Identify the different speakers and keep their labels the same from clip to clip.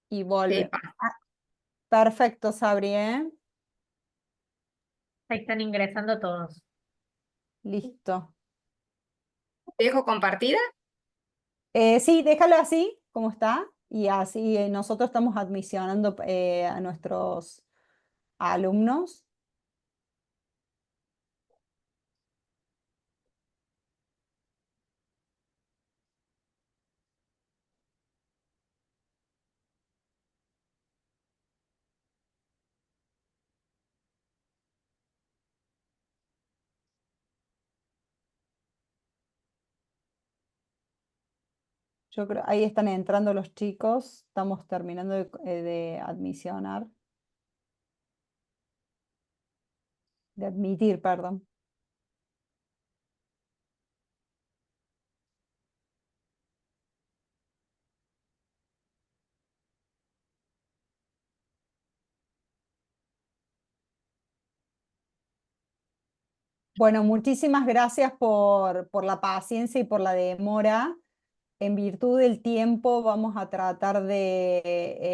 Speaker 1: y
Speaker 2: Sí,
Speaker 1: vuelve. Ah, perfecto, Sabri, ¿eh?
Speaker 2: ahí están ingresando todos.
Speaker 1: Listo.
Speaker 3: ¿Te dejo compartida?
Speaker 1: Sí, déjalo así, como está, y así nosotros estamos admisionando a nuestros alumnos. Yo creo, ahí están entrando los chicos, estamos terminando de admisionar, de admitir, perdón. Bueno, muchísimas gracias por la paciencia y por la demora. En virtud del tiempo, vamos a tratar de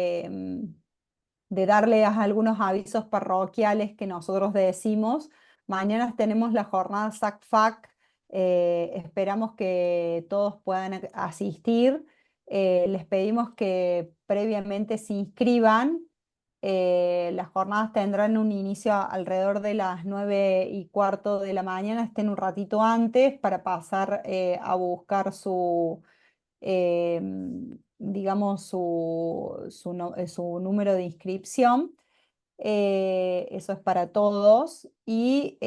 Speaker 1: darles algunos avisos parroquiales que nosotros decimos. Mañana tenemos la jornada SACFAC. Esperamos que todos puedan asistir. Les pedimos que previamente se inscriban. Las jornadas tendrán un inicio alrededor de las 9:15 de la mañana. Estén un ratito antes para pasar a buscar su, eh, digamos, su número de inscripción. Eso es para todos. Y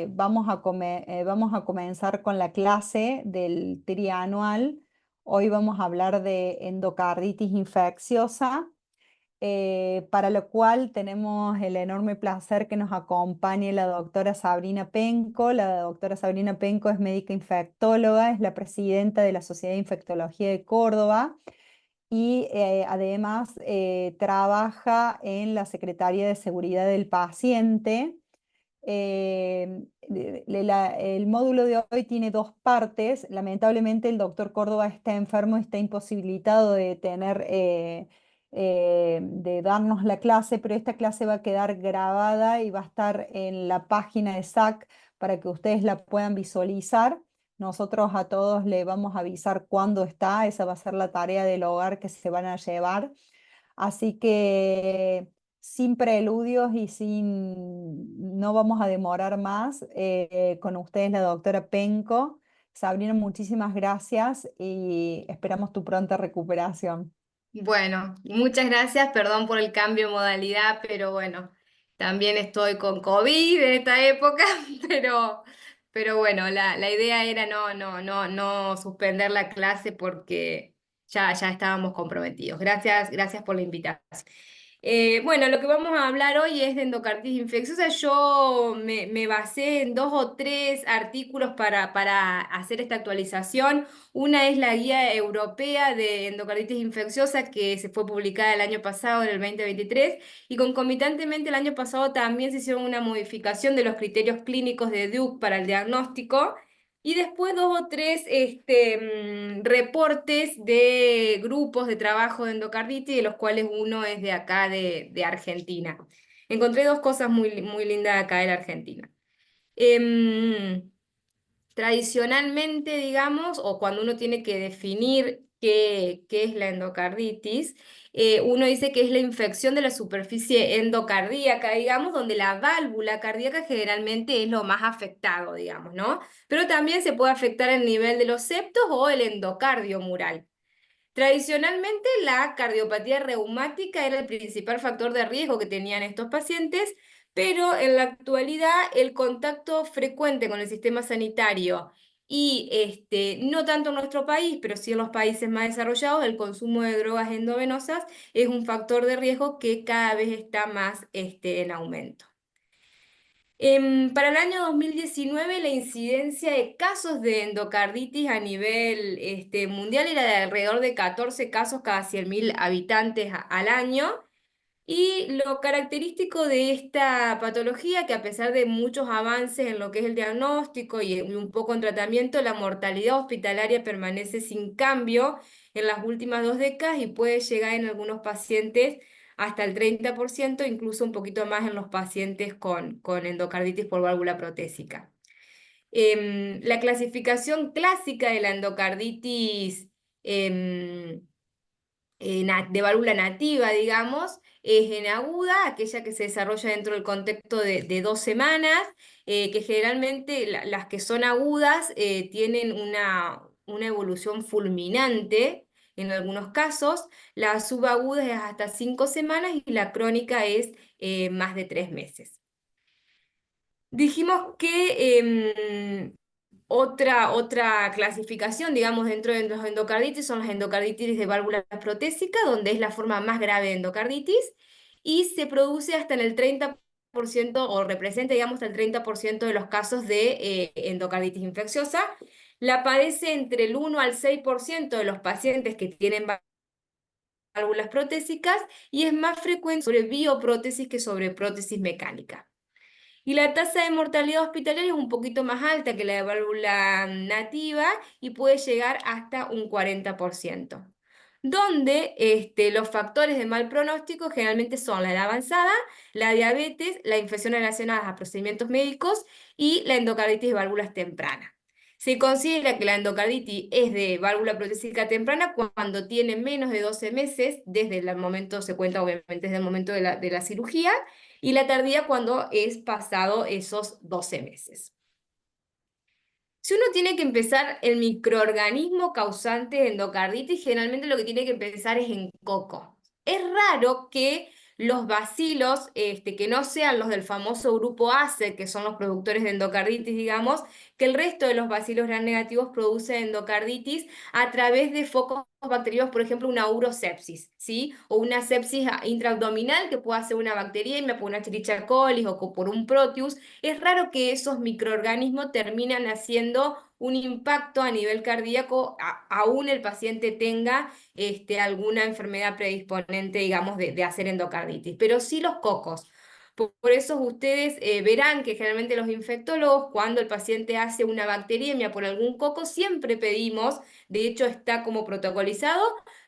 Speaker 1: vamos a comenzar con la clase del trianual. Hoy vamos a hablar de endocarditis infecciosa, para lo cual tenemos el enorme placer que nos acompañe la doctora Sabrina Penco. La doctora Sabrina Penco es médica infectóloga, es la presidenta de la Sociedad de Infectología de Córdoba y además trabaja en la Secretaría de Seguridad del Paciente. El módulo de hoy tiene dos partes. Lamentablemente el doctor Córdoba está enfermo, está imposibilitado de de darnos la clase, pero esta clase va a quedar grabada y va a estar en la página de SAC para que ustedes la puedan visualizar. Nosotros a todos le vamos a avisar cuándo está, esa va a ser la tarea del hogar que se van a llevar. Así que sin preludios y no vamos a demorar más. Con ustedes la doctora Penco. Sabrina, muchísimas gracias y esperamos tu pronta recuperación.
Speaker 3: Bueno, muchas gracias, perdón por el cambio de modalidad, pero bueno, también estoy con COVID en esta época, pero bueno, la idea era no suspender la clase porque ya estábamos comprometidos. Gracias por la invitación. Bueno, lo que vamos a hablar hoy es de endocarditis infecciosa. Yo me basé en dos o tres artículos para hacer esta actualización. Una es la Guía Europea de Endocarditis Infecciosa que se fue publicada el año pasado, en el 2023, y concomitantemente el año pasado también se hicieron una modificación de los criterios clínicos de Duke para el diagnóstico. Y después dos o tres reportes de grupos de trabajo de endocarditis, de los cuales uno es de acá, de Argentina. Encontré dos cosas muy lindas acá de la Argentina. Em, Tradicionalmente, digamos, o cuando uno tiene que definir qué es la endocarditis, uno dice que es la infección de la superficie endocardíaca, digamos, donde la válvula cardíaca generalmente es lo más afectado, digamos, ¿no? Pero también se puede afectar el nivel de los septos o el endocardio mural. Tradicionalmente, la cardiopatía reumática era el principal factor de riesgo que tenían estos pacientes, pero en la actualidad el contacto frecuente con el sistema sanitario y no tanto en nuestro país, pero sí en los países más desarrollados, el consumo de drogas endovenosas es un factor de riesgo que cada vez está más en aumento. Para el año 2019, la incidencia de casos de endocarditis a nivel mundial era de alrededor de 14 casos cada 100.000 habitantes al año. Y lo característico de esta patología, que a pesar de muchos avances en lo que es el diagnóstico y un poco en tratamiento, la mortalidad hospitalaria permanece sin cambio en las últimas 2 décadas y puede llegar en algunos pacientes hasta el 30%, incluso un poquito más en los pacientes con endocarditis por válvula protésica. La clasificación clásica de la endocarditis em, de válvula nativa, digamos, es en aguda, aquella que se desarrolla dentro del contexto de 2 semanas, que generalmente las que son agudas tienen una evolución fulminante en algunos casos, la subaguda es hasta 5 semanas y la crónica es más de 3 meses. Dijimos que otra clasificación, digamos, dentro de los endocarditis son las endocarditis de válvula protésica, donde es la forma más grave de endocarditis y se produce hasta en el 30% o representa, digamos, hasta el 30% de los casos de endocarditis infecciosa. La padece entre el 1 al 6% de los pacientes que tienen válvulas protésicas y es más frecuente sobre bioprótesis que sobre prótesis mecánica. Y la tasa de mortalidad hospitalaria es un poquito más alta que la de válvula nativa y puede llegar hasta un 40%. Donde los factores de mal pronóstico generalmente son la edad avanzada, la diabetes, la infección relacionada a procedimientos médicos y la endocarditis de válvulas tempranas. Se considera que la endocarditis es de válvula protésica temprana cuando tiene menos de 12 meses, desde el momento, se cuenta obviamente desde el momento de la cirugía, y la tardía cuando es pasado esos 12 meses. Si uno tiene que empezar el microorganismo causante de endocarditis, generalmente lo que tiene que empezar es en coco. Es raro que los bacilos, que no sean los del famoso grupo ACE, que son los productores de endocarditis, digamos, que el resto de los bacilos gram negativos producen endocarditis a través de focos bacterianos, por ejemplo, una urosepsis, ¿sí? O una sepsis intraabdominal que pueda ser una bacteriemia por una Escherichia coli o por un Proteus. Es raro que esos microorganismos terminan haciendo un impacto a nivel cardíaco, aún el paciente tenga alguna enfermedad predisponente, digamos, de hacer endocarditis, pero sí los cocos. Por eso ustedes verán que generalmente los infectólogos, cuando el paciente hace una bacteriemia por algún coco, siempre pedimos, de hecho está como protocolizado,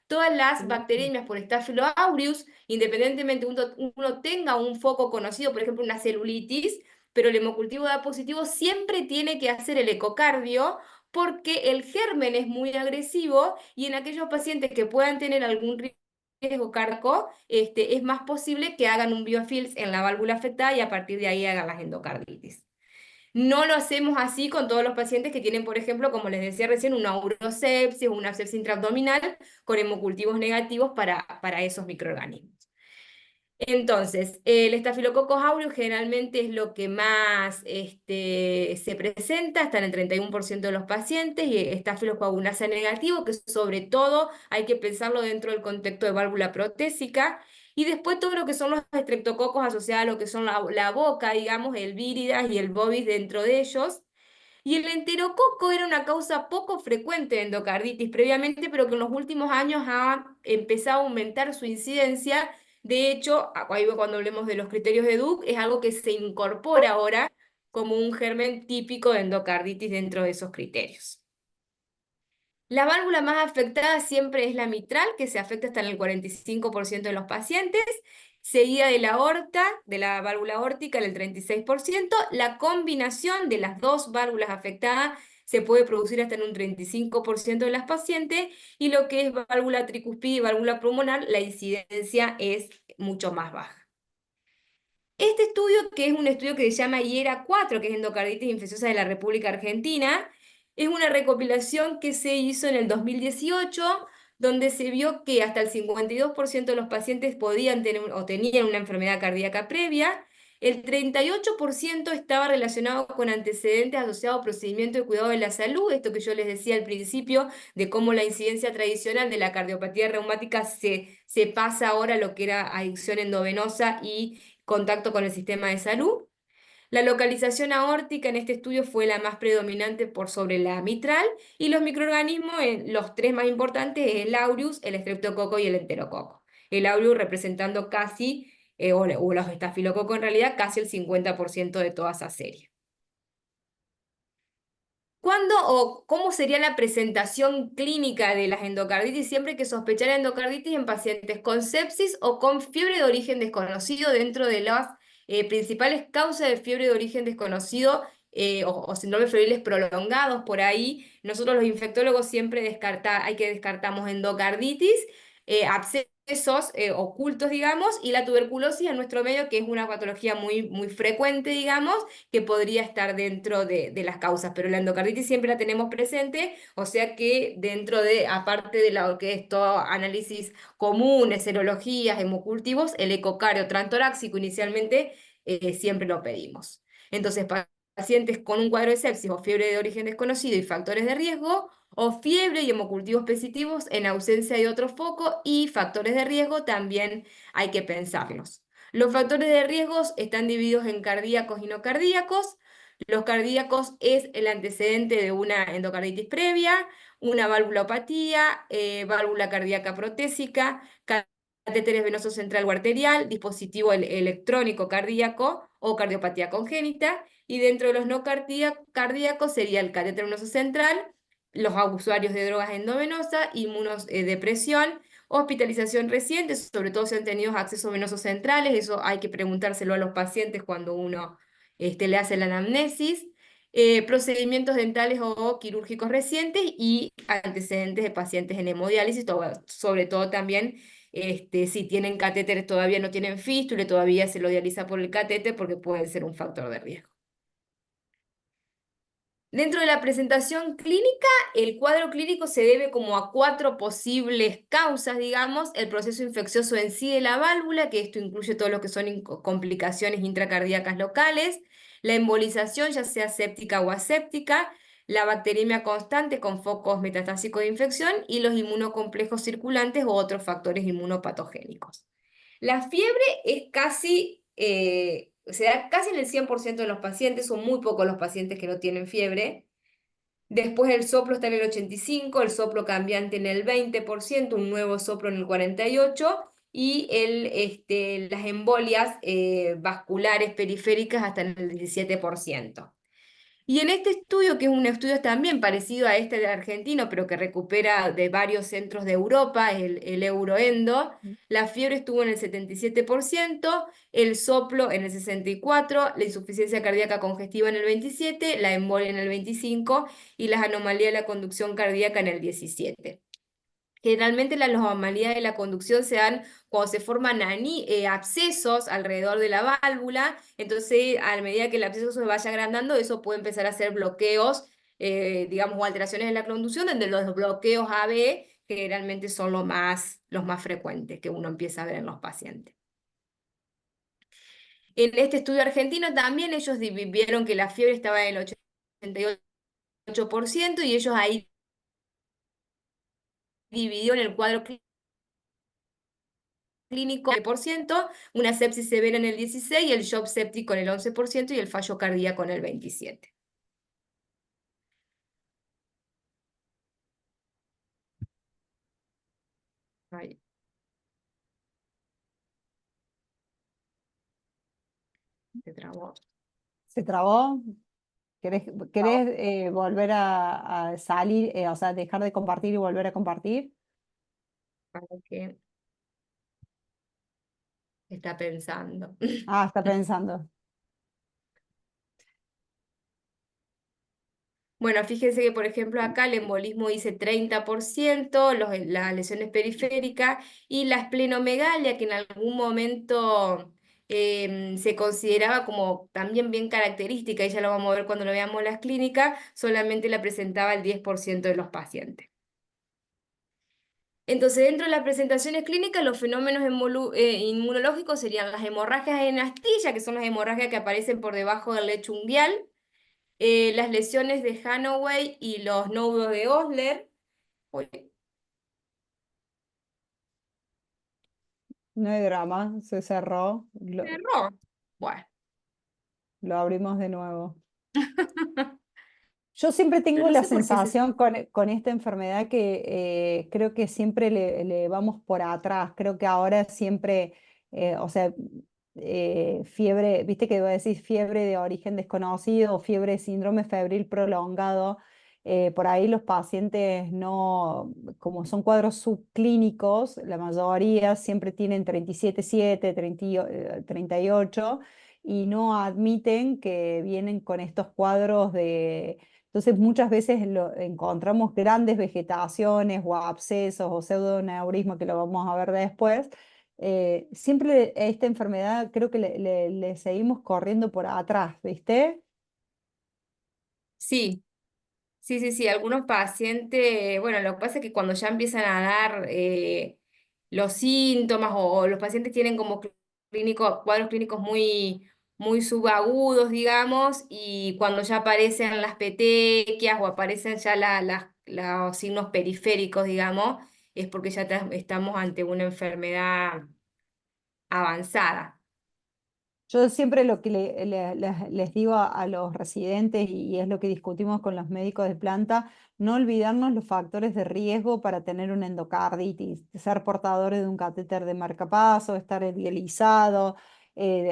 Speaker 3: todas las bacteriemias por Staphylococcus aureus, independientemente uno tenga un foco conocido, por ejemplo una celulitis, pero el hemocultivo da positivo, siempre tiene que hacer el ecocardio porque el germen es muy agresivo y en aquellos pacientes que puedan tener algún riesgo cardíaco, es más posible que hagan un biofilms en la válvula afectada y a partir de ahí hagan las endocarditis. No lo hacemos así con todos los pacientes que tienen, por ejemplo, como les decía recién, una urosepsis o una sepsis intraabdominal con hemocultivos negativos para esos microorganismos. Entonces, el Staphylococcus aureus generalmente es lo que más se presenta, hasta en el 31% de los pacientes, y Staphylococcus aureus negativo, que sobre todo hay que pensarlo dentro del contexto de válvula protésica, y después todo lo que son los estreptococos asociados a lo que son la boca, digamos, el víridas y el bovis dentro de ellos. Y el enterococo era una causa poco frecuente de endocarditis previamente, pero que en los últimos años ha empezado a aumentar su incidencia. De hecho, ahí cuando hablemos de los criterios de Duke, es algo que se incorpora ahora como un germen típico de endocarditis dentro de esos criterios. La válvula más afectada siempre es la mitral, que se afecta hasta en el 45% de los pacientes, seguida de la aorta, de la válvula aórtica en el 36%. La combinación de las dos válvulas afectadas se puede producir hasta en un 35% de las pacientes, y lo que es válvula tricuspide y válvula pulmonar, la incidencia es mucho más baja. Este estudio, que es un estudio que se llama IERA-4, que es endocarditis infecciosa de la República Argentina, es una recopilación que se hizo en el 2018, donde se vio que hasta el 52% de los pacientes podían tener o tenían una enfermedad cardíaca previa, el 38% estaba relacionado con antecedentes asociados a procedimientos de cuidado de la salud, esto que yo les decía al principio, de cómo la incidencia tradicional de la cardiopatía reumática se pasa ahora a lo que era adicción endovenosa y contacto con el sistema de salud. La localización aórtica en este estudio fue la más predominante por sobre la mitral, y los microorganismos, los tres más importantes, el aureus, el estreptococo y el enterococo. el aureus representando casi, o los estafilococos en realidad, casi el 50% de toda esa serie. ¿Cuándo o cómo sería la presentación clínica de las endocarditis siempre hay que sospechar endocarditis en pacientes con sepsis o con fiebre de origen desconocido dentro de las principales causas de fiebre de origen desconocido o síndromes febriles prolongados por ahí? Nosotros los infectólogos siempre descartamos endocarditis, abscesos ocultos, digamos, y la tuberculosis en nuestro medio, que es una patología muy frecuente, digamos, que podría estar dentro de las causas, pero la endocarditis siempre la tenemos presente, o sea que dentro de, aparte de lo que es todo análisis comunes, serologías, hemocultivos, el ecocardio transtorácico inicialmente siempre lo pedimos. Entonces, pacientes con un cuadro de sepsis o fiebre de origen desconocido y factores de riesgo, o fiebre y hemocultivos positivos en ausencia de otro foco y factores de riesgo también hay que pensarlos. Los factores de riesgo están divididos en cardíacos y no cardíacos. Los cardíacos es el antecedente de una endocarditis previa, una valvulopatía, válvula cardíaca protésica, catéteres venoso central o arterial, dispositivo electrónico cardíaco o cardiopatía congénita. Y dentro de los no cardíacos sería el catéter venoso central, los usuarios de drogas endovenosas, inmunodepresión, hospitalización reciente, sobre todo si han tenido accesos venosos centrales, eso hay que preguntárselo a los pacientes cuando uno le hace la anamnesis, procedimientos dentales o quirúrgicos recientes y antecedentes de pacientes en hemodiálisis, sobre todo también si tienen catéteres, todavía no tienen fístula, todavía se lo dializa por el catéter porque puede ser un factor de riesgo. Dentro de la presentación clínica, el cuadro clínico se debe como a 4 posibles causas, digamos, el proceso infeccioso en sí de la válvula, que esto incluye todo lo que son complicaciones intracardíacas locales, la embolización, ya sea séptica o aséptica, la bacteriemia constante con focos metastásicos de infección y los inmunocomplejos circulantes o otros factores inmunopatogénicos. La fiebre es casi, se da casi en el 100% de los pacientes, son muy pocos los pacientes que no tienen fiebre. Después el soplo está en el 85%, el soplo cambiante en el 20%, un nuevo soplo en el 48%, y las embolias vasculares periféricas hasta en el 17%. Y en este estudio, que es un estudio también parecido a este de argentino, pero que recupera de varios centros de Europa, el Euroendo, la fiebre estuvo en el 77%, el soplo en el 64%, la insuficiencia cardíaca congestiva en el 27%, la embolia en el 25% y las anomalías de la conducción cardíaca en el 17%. Generalmente las anomalías de la conducción se dan cuando se forman abscesos alrededor de la válvula, entonces a medida que el absceso se vaya agrandando, eso puede empezar a hacer bloqueos, digamos, o alteraciones en la conducción, donde los bloqueos AB generalmente son los más frecuentes que uno empieza a ver en los pacientes. En este estudio argentino también ellos vieron que la fiebre estaba en el 88% y ellos ahí dividieron el cuadro clínico por ciento, una sepsis severa en el 16%, el shock séptico en el 11% y el fallo cardíaco en el 27%. Ahí, se trabó.
Speaker 1: ¿Se trabó? ¿Querés volver a salir, o sea, dejar de compartir y volver a compartir?
Speaker 3: Para que está pensando.
Speaker 1: Ah, está pensando.
Speaker 3: Bueno, fíjense que, por ejemplo, acá el embolismo dice 30%, las lesiones periféricas y la esplenomegalia, que en algún momento se consideraba como también bien característica, y ya lo vamos a ver cuando lo veamos en las clínicas, solamente la presentaba el 10% de los pacientes. Entonces, dentro de las presentaciones clínicas, los fenómenos inmunológicos serían las hemorragias en astilla, que son las hemorragias que aparecen por debajo del lecho unguial, las lesiones de Hanoway y los nódulos de Osler. Uy,
Speaker 1: No hay drama, se cerró.
Speaker 3: error. Bueno.
Speaker 1: Lo abrimos de nuevo. Yo siempre
Speaker 3: Pero
Speaker 1: tengo
Speaker 3: no
Speaker 1: la
Speaker 3: sé por qué se...
Speaker 1: sensación con esta enfermedad que creo que siempre le vamos por atrás. Creo que ahora siempre, o sea, fiebre, viste que iba a decir fiebre de origen desconocido o fiebre de síndrome febril prolongado. Por ahí los pacientes no, como son cuadros subclínicos, la mayoría siempre tienen 37,7, 38 y no admiten que vienen con estos cuadros de entonces muchas veces encontramos grandes vegetaciones o abscesos o pseudoneurisma, que lo vamos a ver después. Siempre esta enfermedad creo que le seguimos corriendo por atrás, ¿viste?
Speaker 3: Sí, sí, sí, sí, algunos pacientes, bueno, lo que pasa es que cuando ya empiezan a dar los síntomas o los pacientes tienen como cuadros clínicos muy, muy subagudos, digamos, y cuando ya aparecen las petequias o aparecen ya los signos periféricos, digamos, es porque ya estamos ante una enfermedad avanzada.
Speaker 1: Yo siempre lo que les digo a los residentes y es lo que discutimos con los médicos de planta, no olvidarnos los factores de riesgo para tener una endocarditis, ser portadores de un catéter de marcapaso, estar dializado,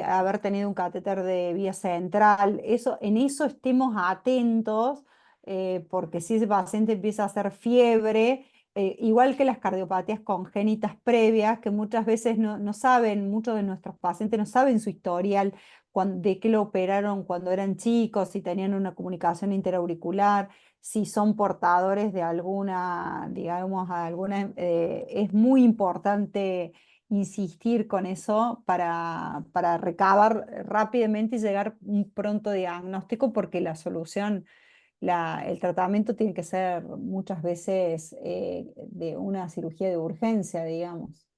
Speaker 1: haber tenido un catéter de vía central, eso, en eso estemos atentos, porque si ese paciente empieza a hacer fiebre, igual que las cardiopatías congénitas previas, que muchas veces no saben, muchos de nuestros pacientes no saben su historial, de qué lo operaron cuando eran chicos, si tenían una comunicación interauricular, si son portadores de alguna, digamos, es muy importante insistir con eso para recabar rápidamente y llegar a un pronto diagnóstico, porque la solución el tratamiento tiene que ser muchas veces de una cirugía de urgencia, digamos.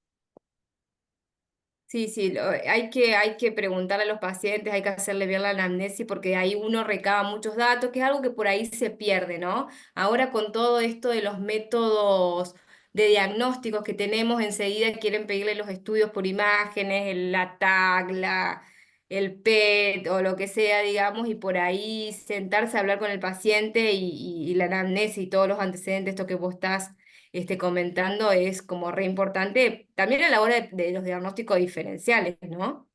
Speaker 3: Sí, sí, hay que preguntarle a los pacientes, hay que hacerle bien la anamnesis porque ahí uno recaba muchos datos, que es algo que por ahí se pierde, ¿no? Ahora con todo esto de los métodos de diagnósticos que tenemos, enseguida quieren pedirle los estudios por imágenes, la TAC, el PET o lo que sea, digamos, y por ahí sentarse a hablar con el paciente y la anamnesis y todos los antecedentes, esto que vos estás comentando es como re importante también a la hora de los diagnósticos diferenciales, ¿no?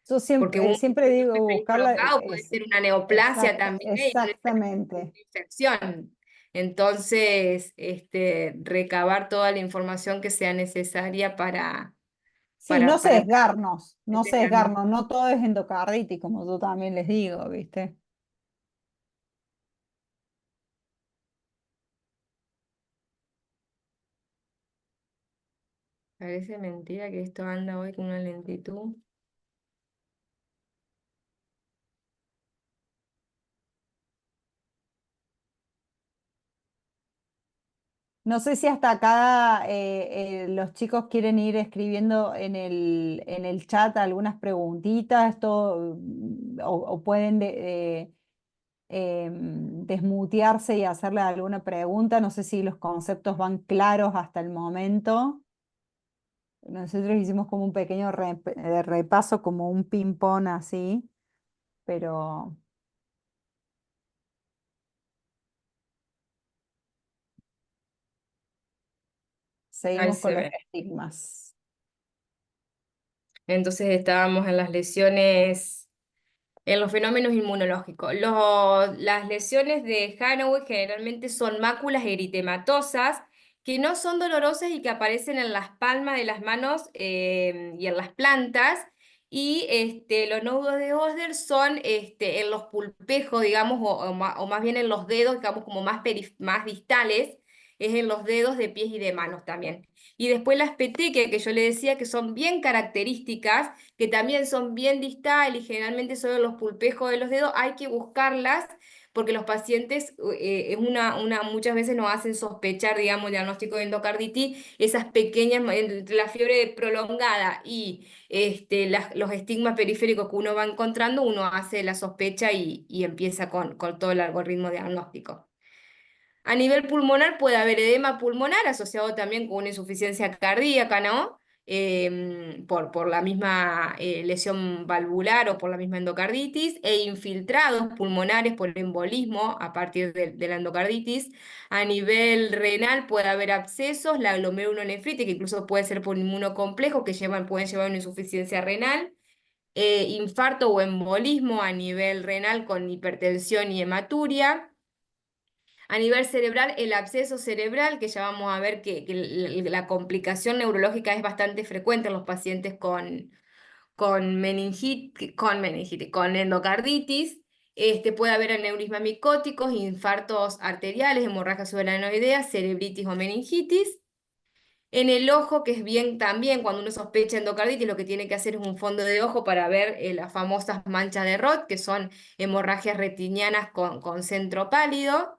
Speaker 1: Yo
Speaker 3: Porque
Speaker 1: siempre,
Speaker 3: un
Speaker 1: siempre digo
Speaker 3: febril
Speaker 1: buscarla,
Speaker 3: prolongado puede ser una neoplasia también y no necesariamente una
Speaker 1: exactamente.
Speaker 3: infección. Entonces, recabar toda la información que sea necesaria
Speaker 1: Sí, no
Speaker 3: para
Speaker 1: sesgarnos, no
Speaker 3: este diagnóstico.
Speaker 1: sesgarnos, no todo es endocarditis, como yo también les digo, ¿viste?
Speaker 3: Parece mentira que esto anda hoy con una lentitud.
Speaker 1: No sé si hasta acá los chicos quieren ir escribiendo en el chat algunas preguntitas, o pueden desmutearse y hacerle alguna pregunta. No sé si los conceptos van claros hasta el momento. Nosotros hicimos como un pequeño repaso, como un ping-pong así, pero
Speaker 3: Ahí
Speaker 1: seguimos con
Speaker 3: se
Speaker 1: los
Speaker 3: ve.
Speaker 1: estigmas.
Speaker 3: Entonces estábamos en las lesiones. En los fenómenos inmunológicos. Las lesiones de Hanaway generalmente son máculas eritematosas que no son dolorosas y que aparecen en las palmas de las manos y en las plantas. Y los nódulos de Osler son en los pulpejos, digamos, o más bien en los dedos, digamos, como más distales, es en los dedos de pies y de manos también. Y después las petequias, que yo le decía que son bien características, que también son bien distal y generalmente son en los pulpejos de los dedos, hay que buscarlas porque los pacientes muchas veces nos hacen sospechar, digamos, diagnóstico de endocarditis, esas pequeñas, entre la fiebre prolongada y los estigmas periféricos que uno va encontrando, uno hace la sospecha y empieza con todo el algoritmo diagnóstico. A nivel pulmonar puede haber edema pulmonar asociado también con una insuficiencia cardíaca, ¿no? por la misma lesión valvular o por la misma endocarditis, e infiltrados pulmonares por embolismo a partir de la endocarditis. A nivel renal puede haber abscesos, la glomerulonefritis, que incluso puede ser por inmunocomplejo, que pueden llevar a una insuficiencia renal. Infarto o embolismo a nivel renal con hipertensión y hematuria. A nivel cerebral, el absceso cerebral, que ya vamos a ver que la complicación neurológica es bastante frecuente en los pacientes con endocarditis. Puede haber aneurisma micóticos, infartos arteriales, hemorragia subarachnoidea, cerebritis o meningitis. En el ojo, que es bien también cuando uno sospecha endocarditis, lo que tiene que hacer es un fondo de ojo para ver las famosas manchas de Roth, que son hemorragias retinianas con centro pálido.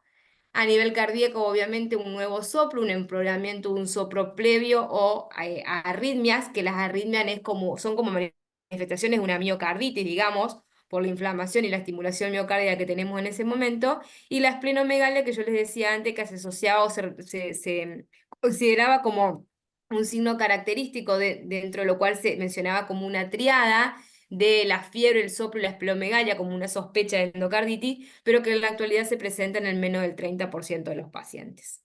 Speaker 3: A nivel cardíaco, obviamente, un nuevo soplo, un empeoramiento, un soplo previo o arritmias, que las arritmias son como manifestaciones de una miocarditis, digamos, por la inflamación y la estimulación miocárdica que tenemos en ese momento. Y la esplenomegalia, que yo les decía antes, que se asociaba o se consideraba como un signo característico dentro de lo cual se mencionaba como una triada de la fiebre, el soplo y la esplenomegalia como una sospecha de endocarditis, pero que en la actualidad se presenta en el menos del 30% de los pacientes.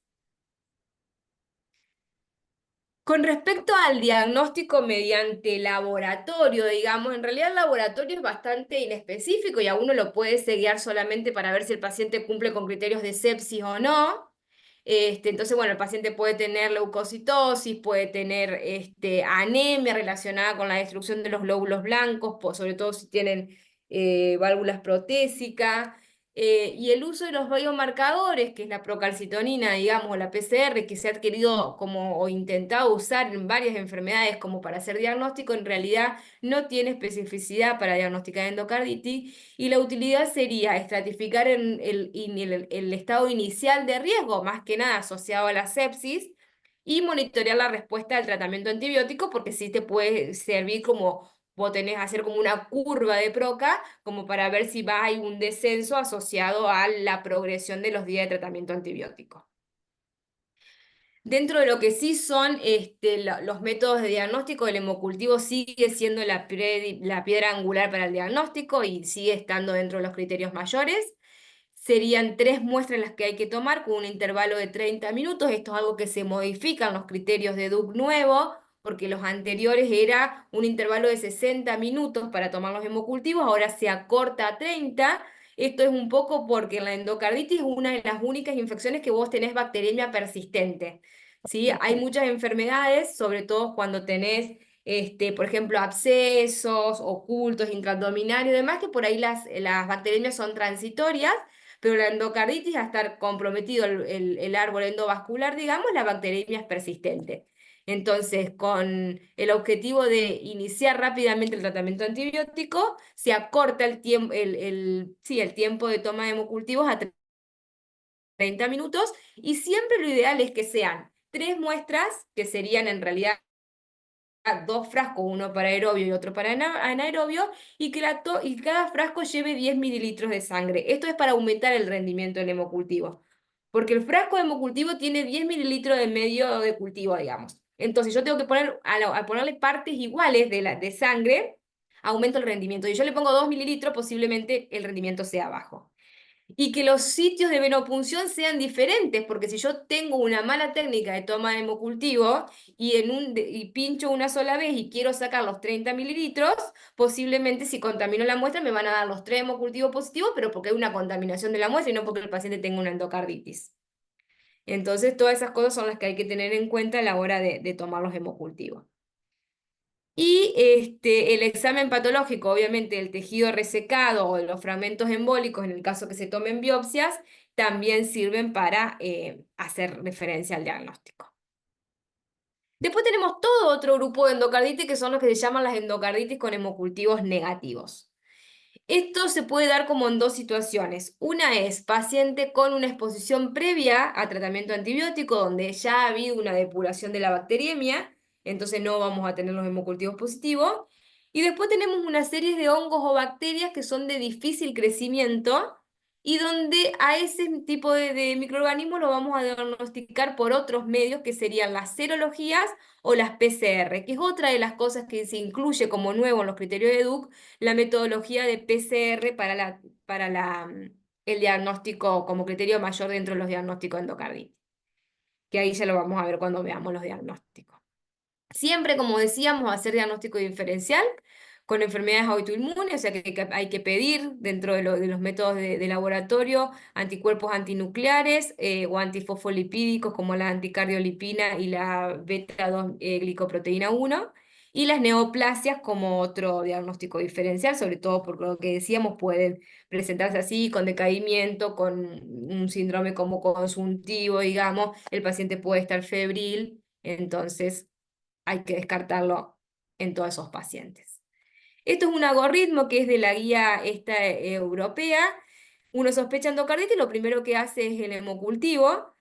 Speaker 3: Con respecto al diagnóstico mediante laboratorio, digamos, en realidad el laboratorio es bastante inespecífico y a uno lo puede guiar solamente para ver si el paciente cumple con criterios de sepsis o no. Entonces, bueno, el paciente puede tener leucocitosis, puede tener anemia relacionada con la destrucción de los glóbulos blancos, sobre todo si tienen válvulas protésicas. Y el uso de los biomarcadores, que es la procalcitonina, digamos, o la PCR, que se ha adquirido como o intentado usar en varias enfermedades como para hacer diagnóstico, en realidad no tiene especificidad para diagnosticar endocarditis, y la utilidad sería estratificar el estado inicial de riesgo, más que nada asociado a la sepsis, y monitorear la respuesta al tratamiento antibiótico, porque sí te puede servir como vos tenés que hacer como una curva de Proca, como para ver si hay un descenso asociado a la progresión de los días de tratamiento antibiótico. Dentro de lo que sí son los métodos de diagnóstico, el hemocultivo sigue siendo la piedra angular para el diagnóstico y sigue estando dentro de los criterios mayores. Serían 3 muestras las que hay que tomar con un intervalo de 30 minutos. Esto es algo que se modifica en los criterios de Duke nuevo, porque los anteriores era un intervalo de 60 minutos para tomar los hemocultivos, ahora se acorta a 30. Esto es un poco porque la endocarditis es una de las únicas infecciones que vos tenés bacteriemia persistente. ¿Sí? Hay muchas enfermedades, sobre todo cuando tenés por ejemplo, abscesos, ocultos, intraabdominales y demás, que por ahí las bacteriemias son transitorias, pero la endocarditis, a estar comprometido el árbol endovascular, digamos, la bacteriemia es persistente. Entonces, con el objetivo de iniciar rápidamente el tratamiento antibiótico, se acorta el tiempo de toma de hemocultivos a 30 minutos, y siempre lo ideal es que sean 3 muestras, que serían en realidad 2 frascos, uno para aerobio y otro para anaerobio, y que y cada frasco lleve 10 mililitros de sangre. Esto es para aumentar el rendimiento del hemocultivo, porque el frasco de hemocultivo tiene 10 mililitros de medio de cultivo, digamos. Entonces yo tengo que poner, al ponerle partes iguales de sangre, aumento el rendimiento. Y yo le pongo 2 mililitros, posiblemente el rendimiento sea bajo. Y que los sitios de venopunción sean diferentes, porque si yo tengo una mala técnica de toma de hemocultivo y pincho una sola vez y quiero sacar los 30 mililitros, posiblemente si contamino la muestra me van a dar los 3 hemocultivos positivos, pero porque hay una contaminación de la muestra y no porque el paciente tenga una endocarditis. Entonces, todas esas cosas son las que hay que tener en cuenta a la hora de tomar los hemocultivos. Y el examen patológico, obviamente, del tejido resecado o de los fragmentos embólicos, en el caso que se tomen biopsias, también sirven para hacer referencia al diagnóstico. Después tenemos todo otro grupo de endocarditis, que son los que se llaman las endocarditis con hemocultivos negativos. Esto se puede dar como en 2 situaciones. Una es paciente con una exposición previa a tratamiento antibiótico, donde ya ha habido una depuración de la bacteriemia, entonces no vamos a tener los hemocultivos positivos. Y después tenemos una serie de hongos o bacterias que son de difícil crecimiento, y donde a ese tipo de microorganismos lo vamos a diagnosticar por otros medios que serían las serologías o las PCR, que es otra de las cosas que se incluye como nuevo en los criterios de Duke, la metodología de PCR el diagnóstico como criterio mayor dentro de los diagnósticos de endocarditis, que ahí ya lo vamos a ver cuando veamos los diagnósticos. Siempre, como decíamos, hacer diagnóstico diferencial con enfermedades autoinmunes, o sea que hay que pedir dentro de los métodos de laboratorio anticuerpos antinucleares o antifosfolipídicos como la anticardiolipina y la beta-2 glicoproteína 1, y las neoplasias como otro diagnóstico diferencial, sobre todo por lo que decíamos, pueden presentarse así, con decaimiento, con un síndrome como consuntivo, digamos, el paciente puede estar febril, entonces hay que descartarlo en todos esos pacientes. Esto es un algoritmo que es de la guía esta, europea. Uno sospecha endocarditis, lo primero que hace es el hemocultivo.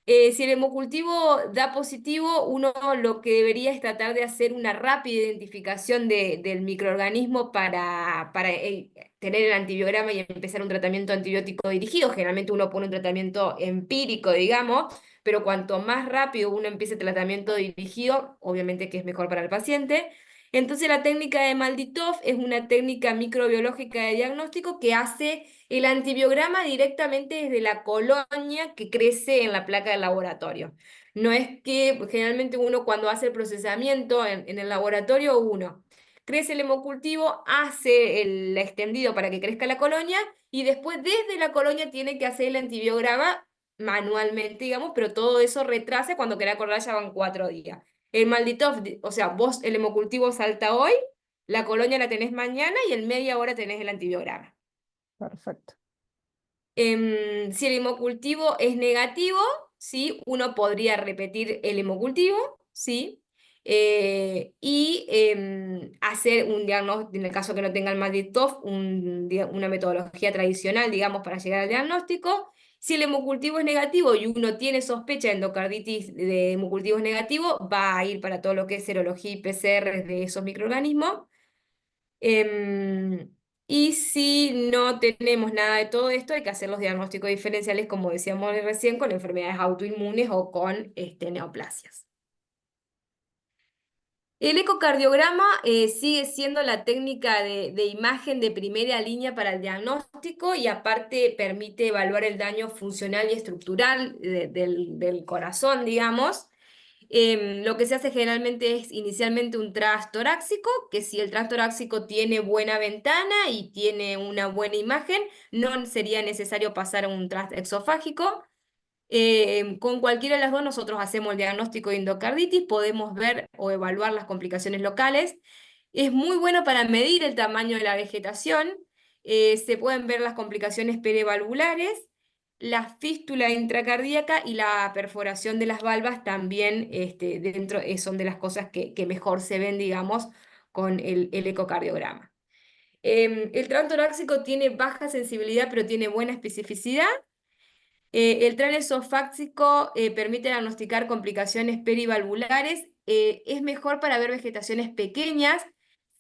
Speaker 3: Si el hemocultivo da positivo, uno lo que debería es tratar de hacer una rápida identificación del microorganismo para tener el antibiograma y empezar un tratamiento antibiótico dirigido. Generalmente uno pone un tratamiento empírico, digamos, pero cuanto más rápido uno empiece el tratamiento dirigido, obviamente que es mejor para el paciente. Entonces la técnica de Malditov es una técnica microbiológica de diagnóstico que hace el antibiograma directamente desde la colonia que crece en la placa del laboratorio. No es que pues, generalmente uno cuando hace el procesamiento en el laboratorio, uno crece el hemocultivo, hace el extendido para que crezca la colonia y después desde la colonia tiene que hacer el antibiograma manualmente, digamos, pero todo eso retrasa cuando queda acordar ya van 4 días. El maldito, o sea, vos el hemocultivo salta hoy, la colonia la tenés mañana y en media hora tenés el antibiograma.
Speaker 1: Perfecto.
Speaker 3: Si el hemocultivo es negativo, ¿sí? Uno podría repetir el hemocultivo, ¿sí? Hacer un diagnóstico, en el caso que no tenga el Mazdutov, una metodología tradicional, digamos, para llegar al diagnóstico. Si el hemocultivo es negativo y uno tiene sospecha de endocarditis de hemocultivos negativo, va a ir para todo lo que es serología y PCR de esos microorganismos. Em, y si no tenemos nada de todo esto, hay que hacer los diagnósticos diferenciales, como decíamos recién, con enfermedades autoinmunes o con neoplasias. El ecocardiograma sigue siendo la técnica de imagen de primera línea para el diagnóstico y aparte permite evaluar el daño funcional y estructural del corazón, digamos. Lo que se hace generalmente es inicialmente un tras torácico, que si el tras torácico tiene buena ventana y tiene una buena imagen, no sería necesario pasar a un tras exofágico. Con cualquiera de las dos nosotros hacemos el diagnóstico de endocarditis, podemos ver o evaluar las complicaciones locales. Es muy bueno para medir el tamaño de la vegetación. Se pueden ver las complicaciones perivalvulares, la fístula intracardíaca y la perforación de las valvas también son de las cosas que mejor se ven, digamos, con el ecocardiograma. El TRAN torácico tiene baja sensibilidad, pero tiene buena especificidad. El tren esofágico permite diagnosticar complicaciones perivalvulares. Es mejor para ver vegetaciones pequeñas.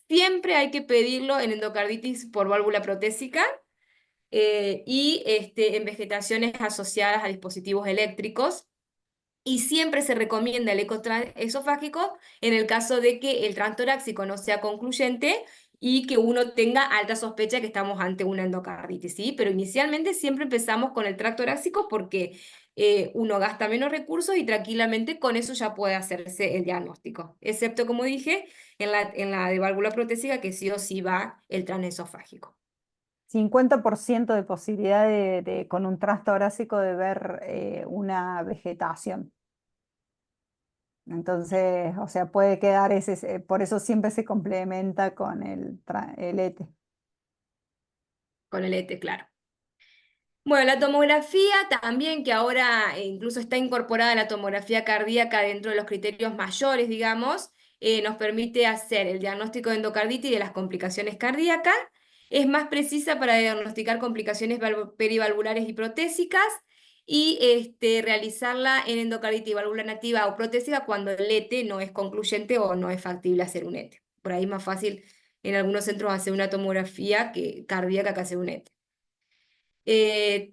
Speaker 3: Siempre hay que pedirlo en endocarditis por válvula protésica y en vegetaciones asociadas a dispositivos eléctricos. Y siempre se recomienda el esofágico en el caso de que el transtorácico no sea concluyente y que uno tenga alta sospecha que estamos ante una endocarditis, ¿sí? Pero inicialmente siempre empezamos con el tracto torácico porque uno gasta menos recursos y tranquilamente con eso ya puede hacerse el diagnóstico. Excepto, como dije, en la de válvula protésica que sí o sí va el transesofágico.
Speaker 1: 50% de posibilidad con un trasto torácico de ver una vegetación. Entonces, o sea, puede quedar por eso siempre se complementa con el ET.
Speaker 3: Con el ET, claro. Bueno, la tomografía también, que ahora incluso está incorporada la tomografía cardíaca dentro de los criterios mayores, digamos, nos permite hacer el diagnóstico de endocarditis y de las complicaciones cardíacas. Es más precisa para diagnosticar complicaciones perivalvulares y protésicas y realizarla en endocarditis válvula nativa o protésica cuando el ET no es concluyente o no es factible hacer un ET. Por ahí es más fácil en algunos centros hacer una tomografía cardíaca que hacer un ET.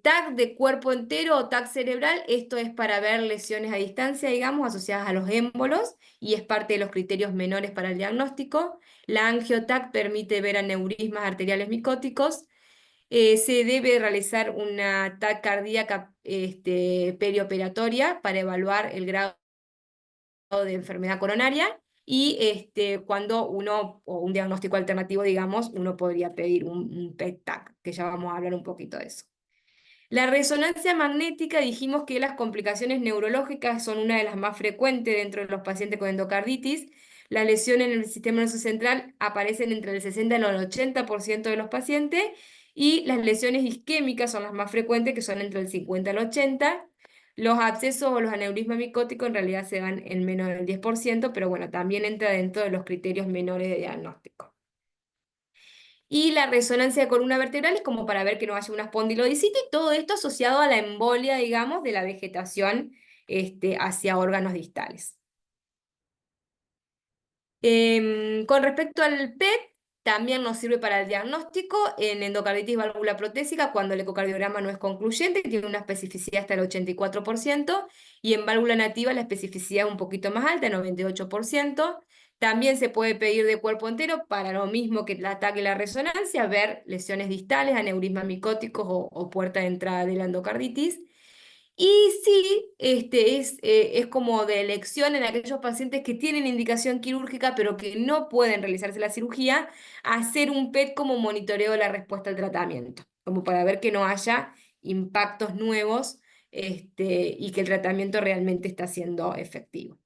Speaker 3: TAC de cuerpo entero o TAC cerebral, esto es para ver lesiones a distancia, digamos, asociadas a los émbolos y es parte de los criterios menores para el diagnóstico. La angio-TAC permite ver aneurismas arteriales micóticos. Se debe realizar una TAC cardíaca perioperatoria para evaluar el grado de enfermedad coronaria y cuando uno, o un diagnóstico alternativo, digamos, uno podría pedir un PET-TAC, que ya vamos a hablar un poquito de eso. La resonancia magnética, dijimos que las complicaciones neurológicas son una de las más frecuentes dentro de los pacientes con endocarditis. Las lesiones en el sistema nervioso central aparecen entre el 60 y el 80% de los pacientes y las lesiones isquémicas son las más frecuentes, que son entre el 50 y el 80%. Los abscesos o los aneurismas micóticos en realidad se dan en menos del 10%, pero bueno, también entra dentro de los criterios menores de diagnóstico. Y la resonancia de columna vertebral es como para ver que no haya una espondilodicitis, y todo esto asociado a la embolia, digamos, de la vegetación hacia órganos distales. Con respecto al PET, también nos sirve para el diagnóstico en endocarditis válvula protésica cuando el ecocardiograma no es concluyente, que tiene una especificidad hasta el 84%, y en válvula nativa la especificidad es un poquito más alta, el 98%. También se puede pedir de cuerpo entero para lo mismo que el ataque y la resonancia, ver lesiones distales, aneurismas micóticos o puerta de entrada de la endocarditis. Y sí, es como de elección en aquellos pacientes que tienen indicación quirúrgica, pero que no pueden realizarse la cirugía, hacer un PET como monitoreo de la respuesta al tratamiento, como para ver que no haya impactos nuevos, y que el tratamiento realmente está siendo efectivo.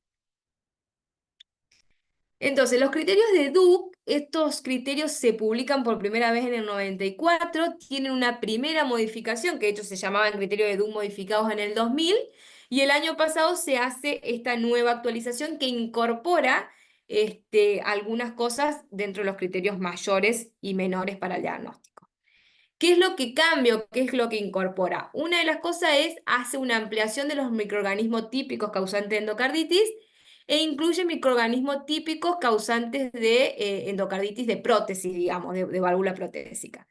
Speaker 3: Entonces, los criterios de Duke, estos criterios se publican por primera vez en el 94, tienen una primera modificación, que de hecho se llamaban criterios de Duke modificados en el 2000, y el año pasado se hace esta nueva actualización que incorpora algunas cosas dentro de los criterios mayores y menores para el diagnóstico. ¿Qué es lo que cambia o qué es lo que incorpora? Una de las cosas es, hace una ampliación de los microorganismos típicos causantes de endocarditis e incluye microorganismos típicos causantes de endocarditis de prótesis, digamos, de válvula protésica.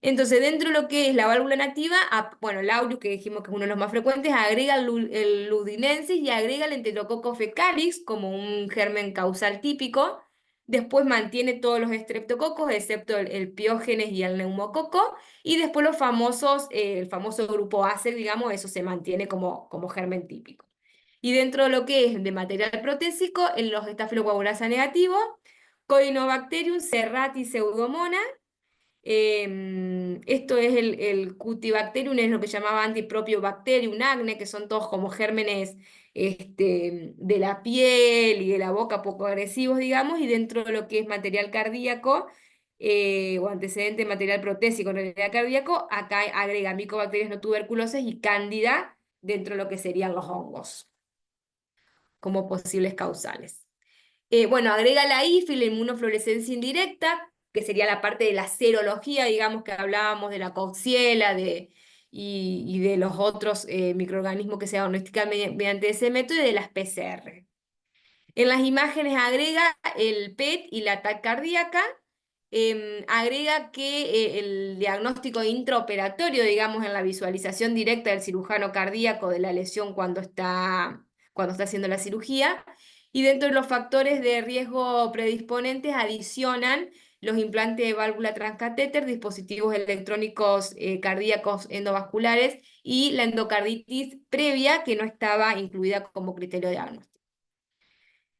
Speaker 3: Entonces, dentro de lo que es la válvula nativa, bueno, el aureus, que dijimos que es uno de los más frecuentes, agrega el ludinensis y agrega el Enterococcus fecalis como un germen causal típico. Después mantiene todos los estreptococos, excepto el piógenes y el neumococo. Y después los famosos, el famoso grupo Acer, digamos, eso se mantiene como germen típico. Y dentro de lo que es de material protésico, en los estafilocoagulasa negativo, Corynebacterium, serrati, pseudomonas. Esto es el Cutibacterium, es lo que llamaba Antipropiobacterium acne, que son todos como gérmenes de la piel y de la boca poco agresivos, digamos, y dentro de lo que es material cardíaco, o antecedente de material protésico en realidad cardíaco, acá agrega micobacterias no tuberculosas y cándida dentro de lo que serían los hongos, como posibles causales. Bueno, agrega la IFI, la inmunofluorescencia indirecta, que sería la parte de la serología, digamos, que hablábamos de la Coxiela y de los otros microorganismos que se diagnostican mediante ese método y de las PCR. En las imágenes agrega el PET y la TAC cardíaca, agrega que el diagnóstico intraoperatorio, digamos, en la visualización directa del cirujano cardíaco de la lesión cuando está haciendo la cirugía, y dentro de los factores de riesgo predisponentes adicionan los implantes de válvula transcatéter, dispositivos electrónicos cardíacos endovasculares y la endocarditis previa que no estaba incluida como criterio de diagnóstico.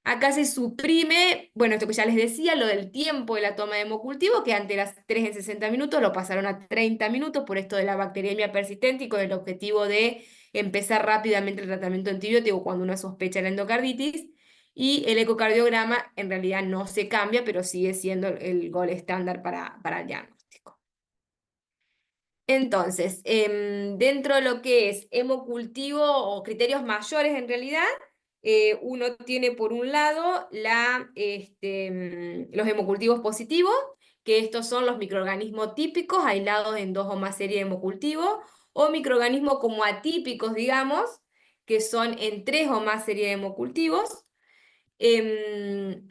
Speaker 3: Acá se suprime, bueno, esto que ya les decía, lo del tiempo de la toma de hemocultivo, que antes era 3 en 60 minutos, lo pasaron a 30 minutos por esto de la bacteriemia persistente y con el objetivo de empezar rápidamente el tratamiento antibiótico cuando uno sospecha la endocarditis. Y el ecocardiograma en realidad no se cambia, pero sigue siendo el gol estándar para el diagnóstico. Entonces, dentro de lo que es hemocultivo o criterios mayores en realidad, uno tiene por un lado los hemocultivos positivos, que estos son los microorganismos típicos aislados en dos o más series de hemocultivos, o microorganismos como atípicos, digamos, que son en tres o más series de hemocultivos.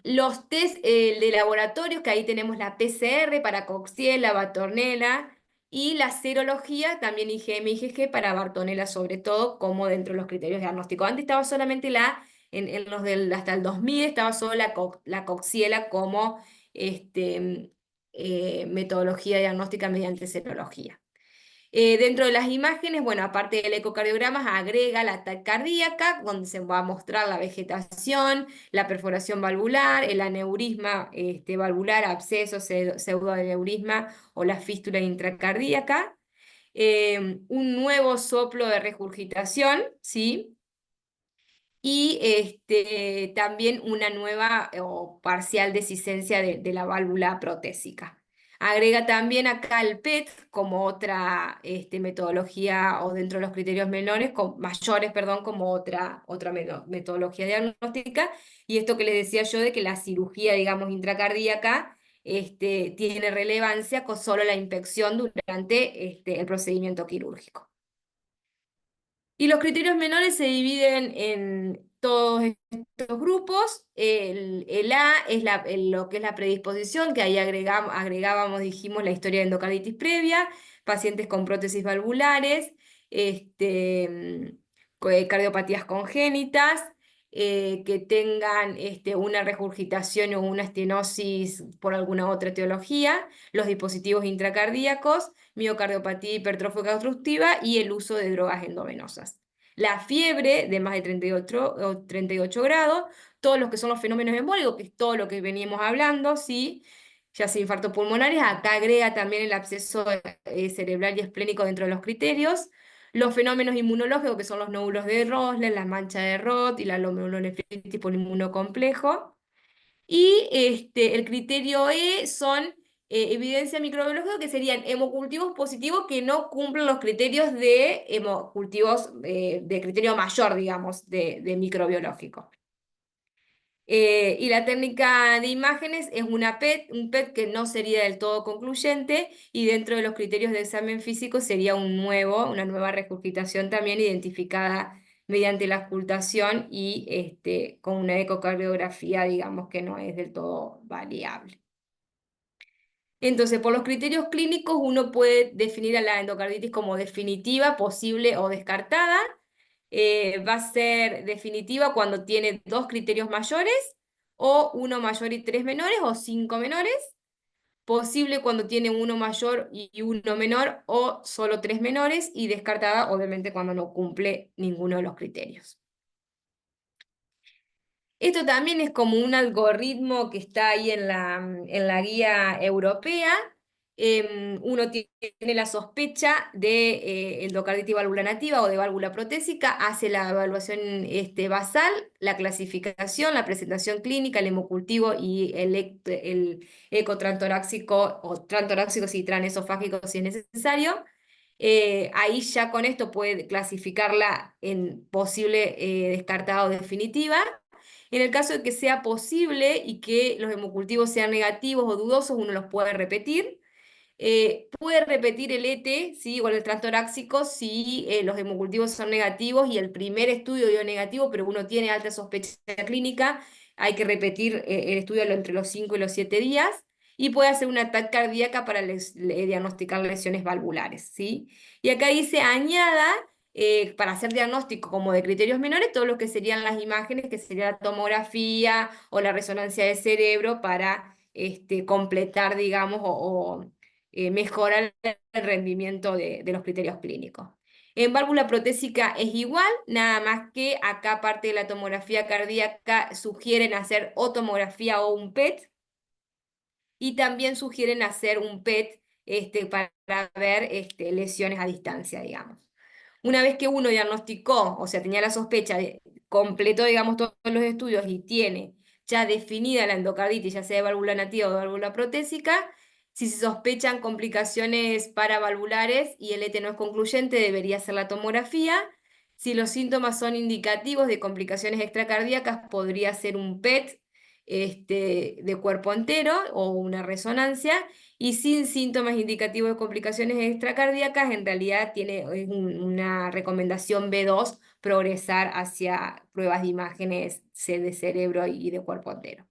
Speaker 3: Los test de laboratorios, que ahí tenemos la PCR para Coxiella, Batornella, y la serología, también IgM y IgG para Bartonella sobre todo, como dentro de los criterios diagnósticos. Antes estaba solamente en los hasta el 2000 estaba solo la Coxiela como metodología diagnóstica mediante serología. Dentro de las imágenes, bueno, aparte del ecocardiograma, agrega la TAC cardíaca, donde se va a mostrar la vegetación, la perforación valvular, el aneurisma valvular, absceso, pseudoaneurisma o la fístula intracardíaca. Un nuevo soplo de regurgitación, ¿sí? Y también una nueva o parcial descisencia de la válvula protésica. Agrega también acá el PET como otra metodología o dentro de los criterios mayores, perdón, como otra metodología diagnóstica. Y esto que les decía yo de que la cirugía, digamos, intracardíaca tiene relevancia con solo la inspección durante el procedimiento quirúrgico. Y los criterios menores se dividen en todos estos grupos. El A es lo que es la predisposición, que ahí agregábamos, dijimos, la historia de endocarditis previa, pacientes con prótesis valvulares, cardiopatías congénitas, que tengan una regurgitación o una estenosis por alguna otra etiología, los dispositivos intracardíacos, miocardiopatía hipertrófica obstructiva y el uso de drogas endovenosas. La fiebre de más de 38 grados, todos los que son los fenómenos embólicos, que es todo lo que veníamos hablando, ¿sí? Ya sea infartos pulmonares, acá agrega también el absceso cerebral y esplénico dentro de los criterios. Los fenómenos inmunológicos, que son los nódulos de Rosler, la mancha de Roth y la glomerulonefritis por inmunocomplejo. Y el criterio E son evidencia microbiológica, que serían hemocultivos positivos que no cumplen los criterios de hemocultivos de criterio mayor, digamos, de microbiológico. Y la técnica de imágenes es un PET que no sería del todo concluyente, y dentro de los criterios de examen físico sería una nueva regurgitación también identificada mediante la auscultación y con una ecocardiografía, digamos, que no es del todo variable. Entonces, por los criterios clínicos, uno puede definir a la endocarditis como definitiva, posible o descartada. Va a ser definitiva cuando tiene 2 criterios mayores, o 1 mayor y 3 menores, o 5 menores. Posible cuando tiene 1 mayor y 1 menor, o solo 3 menores. Y descartada, obviamente, cuando no cumple ninguno de los criterios. Esto también es como un algoritmo que está ahí en la guía europea. Uno tiene la sospecha de endocarditis válvula nativa o de válvula protésica, hace la evaluación basal, la clasificación, la presentación clínica, el hemocultivo y el eco trantoráxico o trantoráxico y tranesofágico si es necesario. Ahí ya con esto puede clasificarla en posible, descartada o definitiva. En el caso de que sea posible y que los hemocultivos sean negativos o dudosos, uno los puede repetir. Puede repetir el ET, ¿sí? O el transtoráxico si los hemocultivos son negativos y el primer estudio dio negativo, pero uno tiene alta sospecha clínica. Hay que repetir el estudio entre los 5 y los 7 días. Y puede hacer una TAC cardíaca para diagnosticar lesiones valvulares, ¿sí? Y acá dice añada, para hacer diagnóstico como de criterios menores, todo lo que serían las imágenes, que sería la tomografía o la resonancia de cerebro para completar, digamos, mejorar el rendimiento de los criterios clínicos. En válvula protésica es igual, nada más que acá, parte de la tomografía cardíaca, sugieren hacer o tomografía o un PET, y también sugieren hacer un PET para ver lesiones a distancia, digamos. Una vez que uno diagnosticó, o sea, tenía la sospecha, completó, digamos, todos los estudios y tiene ya definida la endocarditis, ya sea de válvula nativa o de válvula protésica, si se sospechan complicaciones paravalvulares y el ET no es concluyente, debería hacer la tomografía. Si los síntomas son indicativos de complicaciones extracardíacas, podría ser un PET de cuerpo entero o una resonancia. Y sin síntomas indicativos de complicaciones extracardíacas, en realidad es una recomendación B2 progresar hacia pruebas de imágenes de cerebro y de cuerpo entero.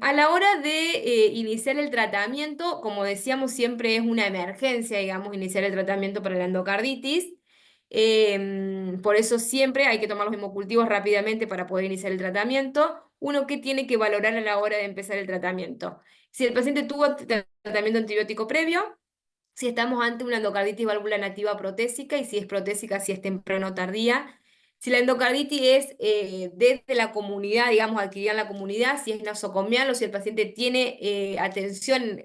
Speaker 3: A la hora de iniciar el tratamiento, como decíamos, siempre es una emergencia, digamos, iniciar el tratamiento para la endocarditis. Por eso siempre hay que tomar los hemocultivos rápidamente para poder iniciar el tratamiento. Uno que tiene que valorar a la hora de empezar el tratamiento. Si el paciente tuvo tratamiento antibiótico previo, si estamos ante una endocarditis válvula nativa protésica y si es protésica, si es temprano o tardía. Si la endocarditis es desde la comunidad, digamos, adquirida en la comunidad, si es nosocomial o si el paciente tiene atención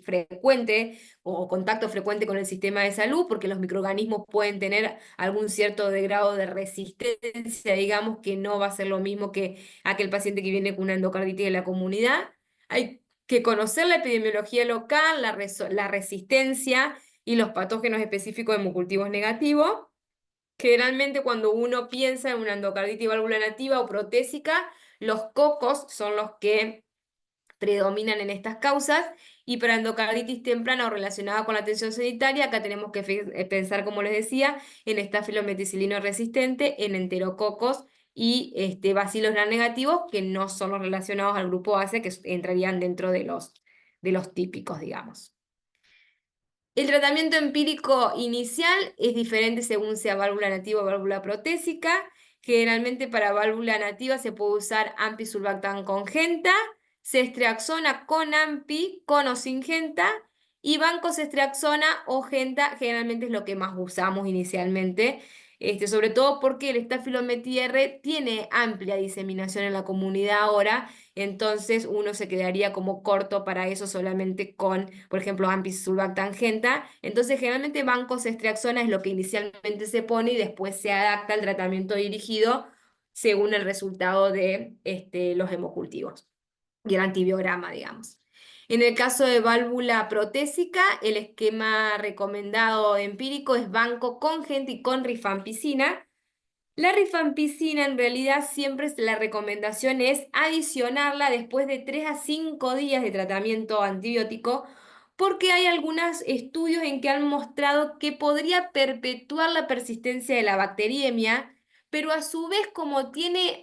Speaker 3: frecuente o contacto frecuente con el sistema de salud, porque los microorganismos pueden tener algún cierto de grado de resistencia, digamos, que no va a ser lo mismo que aquel paciente que viene con una endocarditis de la comunidad. Hay que conocer la epidemiología local, la resistencia y los patógenos específicos de hemocultivos negativos. Generalmente cuando uno piensa en una endocarditis válvula nativa o protésica, los cocos son los que predominan en estas causas y para endocarditis temprana o relacionada con la tensión sanitaria, acá tenemos que pensar, como les decía, en estafilometicilino resistente, en enterococos y bacilos gram negativos, que no son los relacionados al grupo ACE, que entrarían dentro de los típicos, digamos. El tratamiento empírico inicial es diferente según sea válvula nativa o válvula protésica. Generalmente para válvula nativa se puede usar AMPI surfactant con Genta, ceftriaxona con AMPI, con o sin Genta, y vancoceftriaxona o Genta generalmente es lo que más usamos inicialmente, sobre todo porque el Staphylomedes tiene amplia diseminación en la comunidad ahora, entonces uno se quedaría como corto para eso solamente con, por ejemplo, ampicillin tangenta. Entonces generalmente vancoceftriaxona es lo que inicialmente se pone y después se adapta al tratamiento dirigido según el resultado de los hemocultivos y el antibiograma, digamos. En el caso de válvula protésica, el esquema recomendado empírico es banco con gente y con rifampicina. La rifampicina en realidad siempre la recomendación es adicionarla después de 3 a 5 días de tratamiento antibiótico porque hay algunos estudios en que han mostrado que podría perpetuar la persistencia de la bacteriemia, pero a su vez como tiene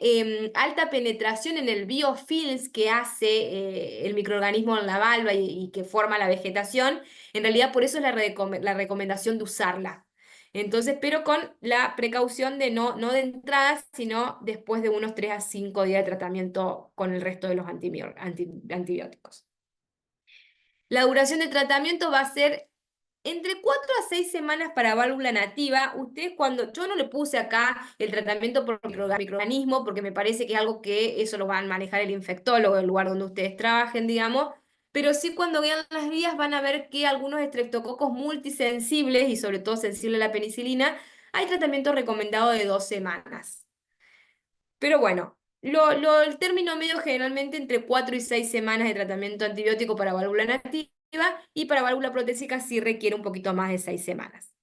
Speaker 3: alta penetración en el biofilms que hace el microorganismo en la valva y que forma la vegetación, en realidad por eso es la recomendación de usarla. Entonces, pero con la precaución de no de entrada, sino después de unos 3 a 5 días de tratamiento con el resto de los antibióticos. La duración del tratamiento va a ser entre 4 a 6 semanas para válvula nativa. Ustedes cuando, yo no le puse acá el tratamiento por microorganismo, porque me parece que es algo que eso lo van a manejar el infectólogo, el lugar donde ustedes trabajen, digamos, pero sí cuando vean las guías van a ver que algunos estreptococos multisensibles y sobre todo sensibles a la penicilina, hay tratamiento recomendado de 2 semanas. Pero bueno, el término medio generalmente entre 4 y 6 semanas de tratamiento antibiótico para válvula nativa y para válvula protésica sí requiere un poquito más de 6 semanas.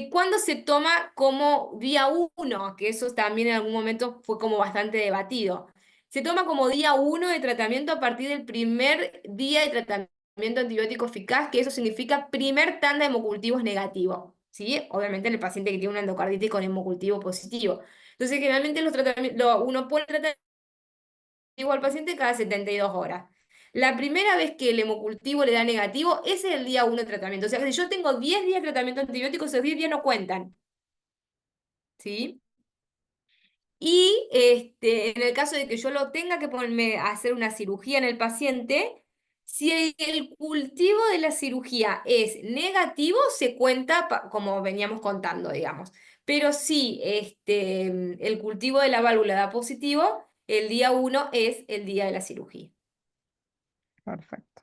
Speaker 3: ¿Cuándo se toma como día uno? Que eso también en algún momento fue como bastante debatido. Se toma como día uno de tratamiento a partir del primer día de tratamiento antibiótico eficaz, que eso significa primer tanda de hemocultivos negativo, ¿sí? Obviamente en el paciente que tiene una endocarditis con hemocultivo positivo. Entonces, generalmente uno pone el tratamiento al paciente cada 72 horas. La primera vez que el hemocultivo le da negativo, ese es el día 1 de tratamiento. O sea, que si yo tengo 10 días de tratamiento antibiótico, esos 10 días no cuentan. ¿Sí? Y en el caso de que yo lo tenga que ponerme a hacer una cirugía en el paciente, si el cultivo de la cirugía es negativo, se cuenta como veníamos contando, digamos. Pero si el cultivo de la válvula da positivo, el día 1 es el día de la cirugía.
Speaker 1: Perfecto.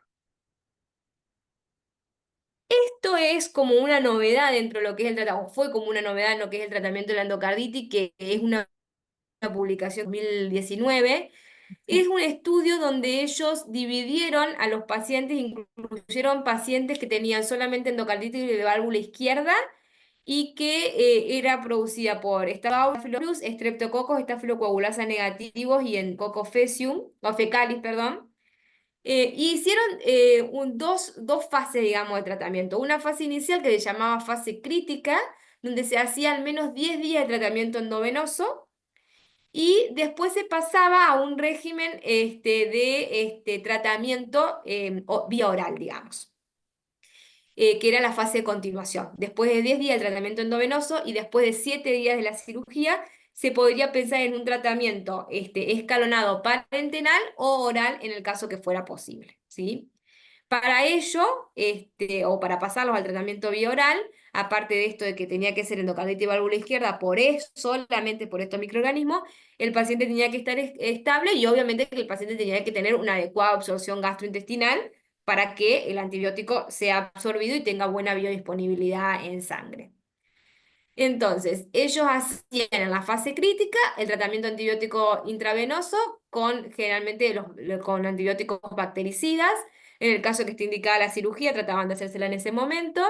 Speaker 3: Esto es como una novedad dentro de lo que es el tratamiento, fue como una novedad en lo que es el tratamiento de la endocarditis, que es una publicación 2019. Es un estudio donde ellos dividieron a los pacientes, incluyeron pacientes que tenían solamente endocarditis de válvula izquierda y que era producida por Staphylococcus, Streptococcus, Staphylocoagulasa negativos y en Coccus faecium, o fecalis, perdón. Y hicieron dos fases, digamos, de tratamiento. Una fase inicial que se llamaba fase crítica, donde se hacía al menos 10 días de tratamiento endovenoso, y después se pasaba a un régimen de tratamiento vía oral, digamos, que era la fase de continuación. Después de 10 días del tratamiento endovenoso y después de 7 días de la cirugía, se podría pensar en un tratamiento escalonado parenteral o oral en el caso que fuera posible, ¿sí? Para ello, o para pasarlos al tratamiento vía oral, aparte de esto de que tenía que ser endocarditis y válvula izquierda, por eso, solamente por estos microorganismos, el paciente tenía que estar estable y obviamente que el paciente tenía que tener una adecuada absorción gastrointestinal para que el antibiótico sea absorbido y tenga buena biodisponibilidad en sangre. Entonces, ellos hacían en la fase crítica el tratamiento antibiótico intravenoso con generalmente con antibióticos bactericidas. En el caso que esté indicada la cirugía, trataban de hacérsela en ese momento.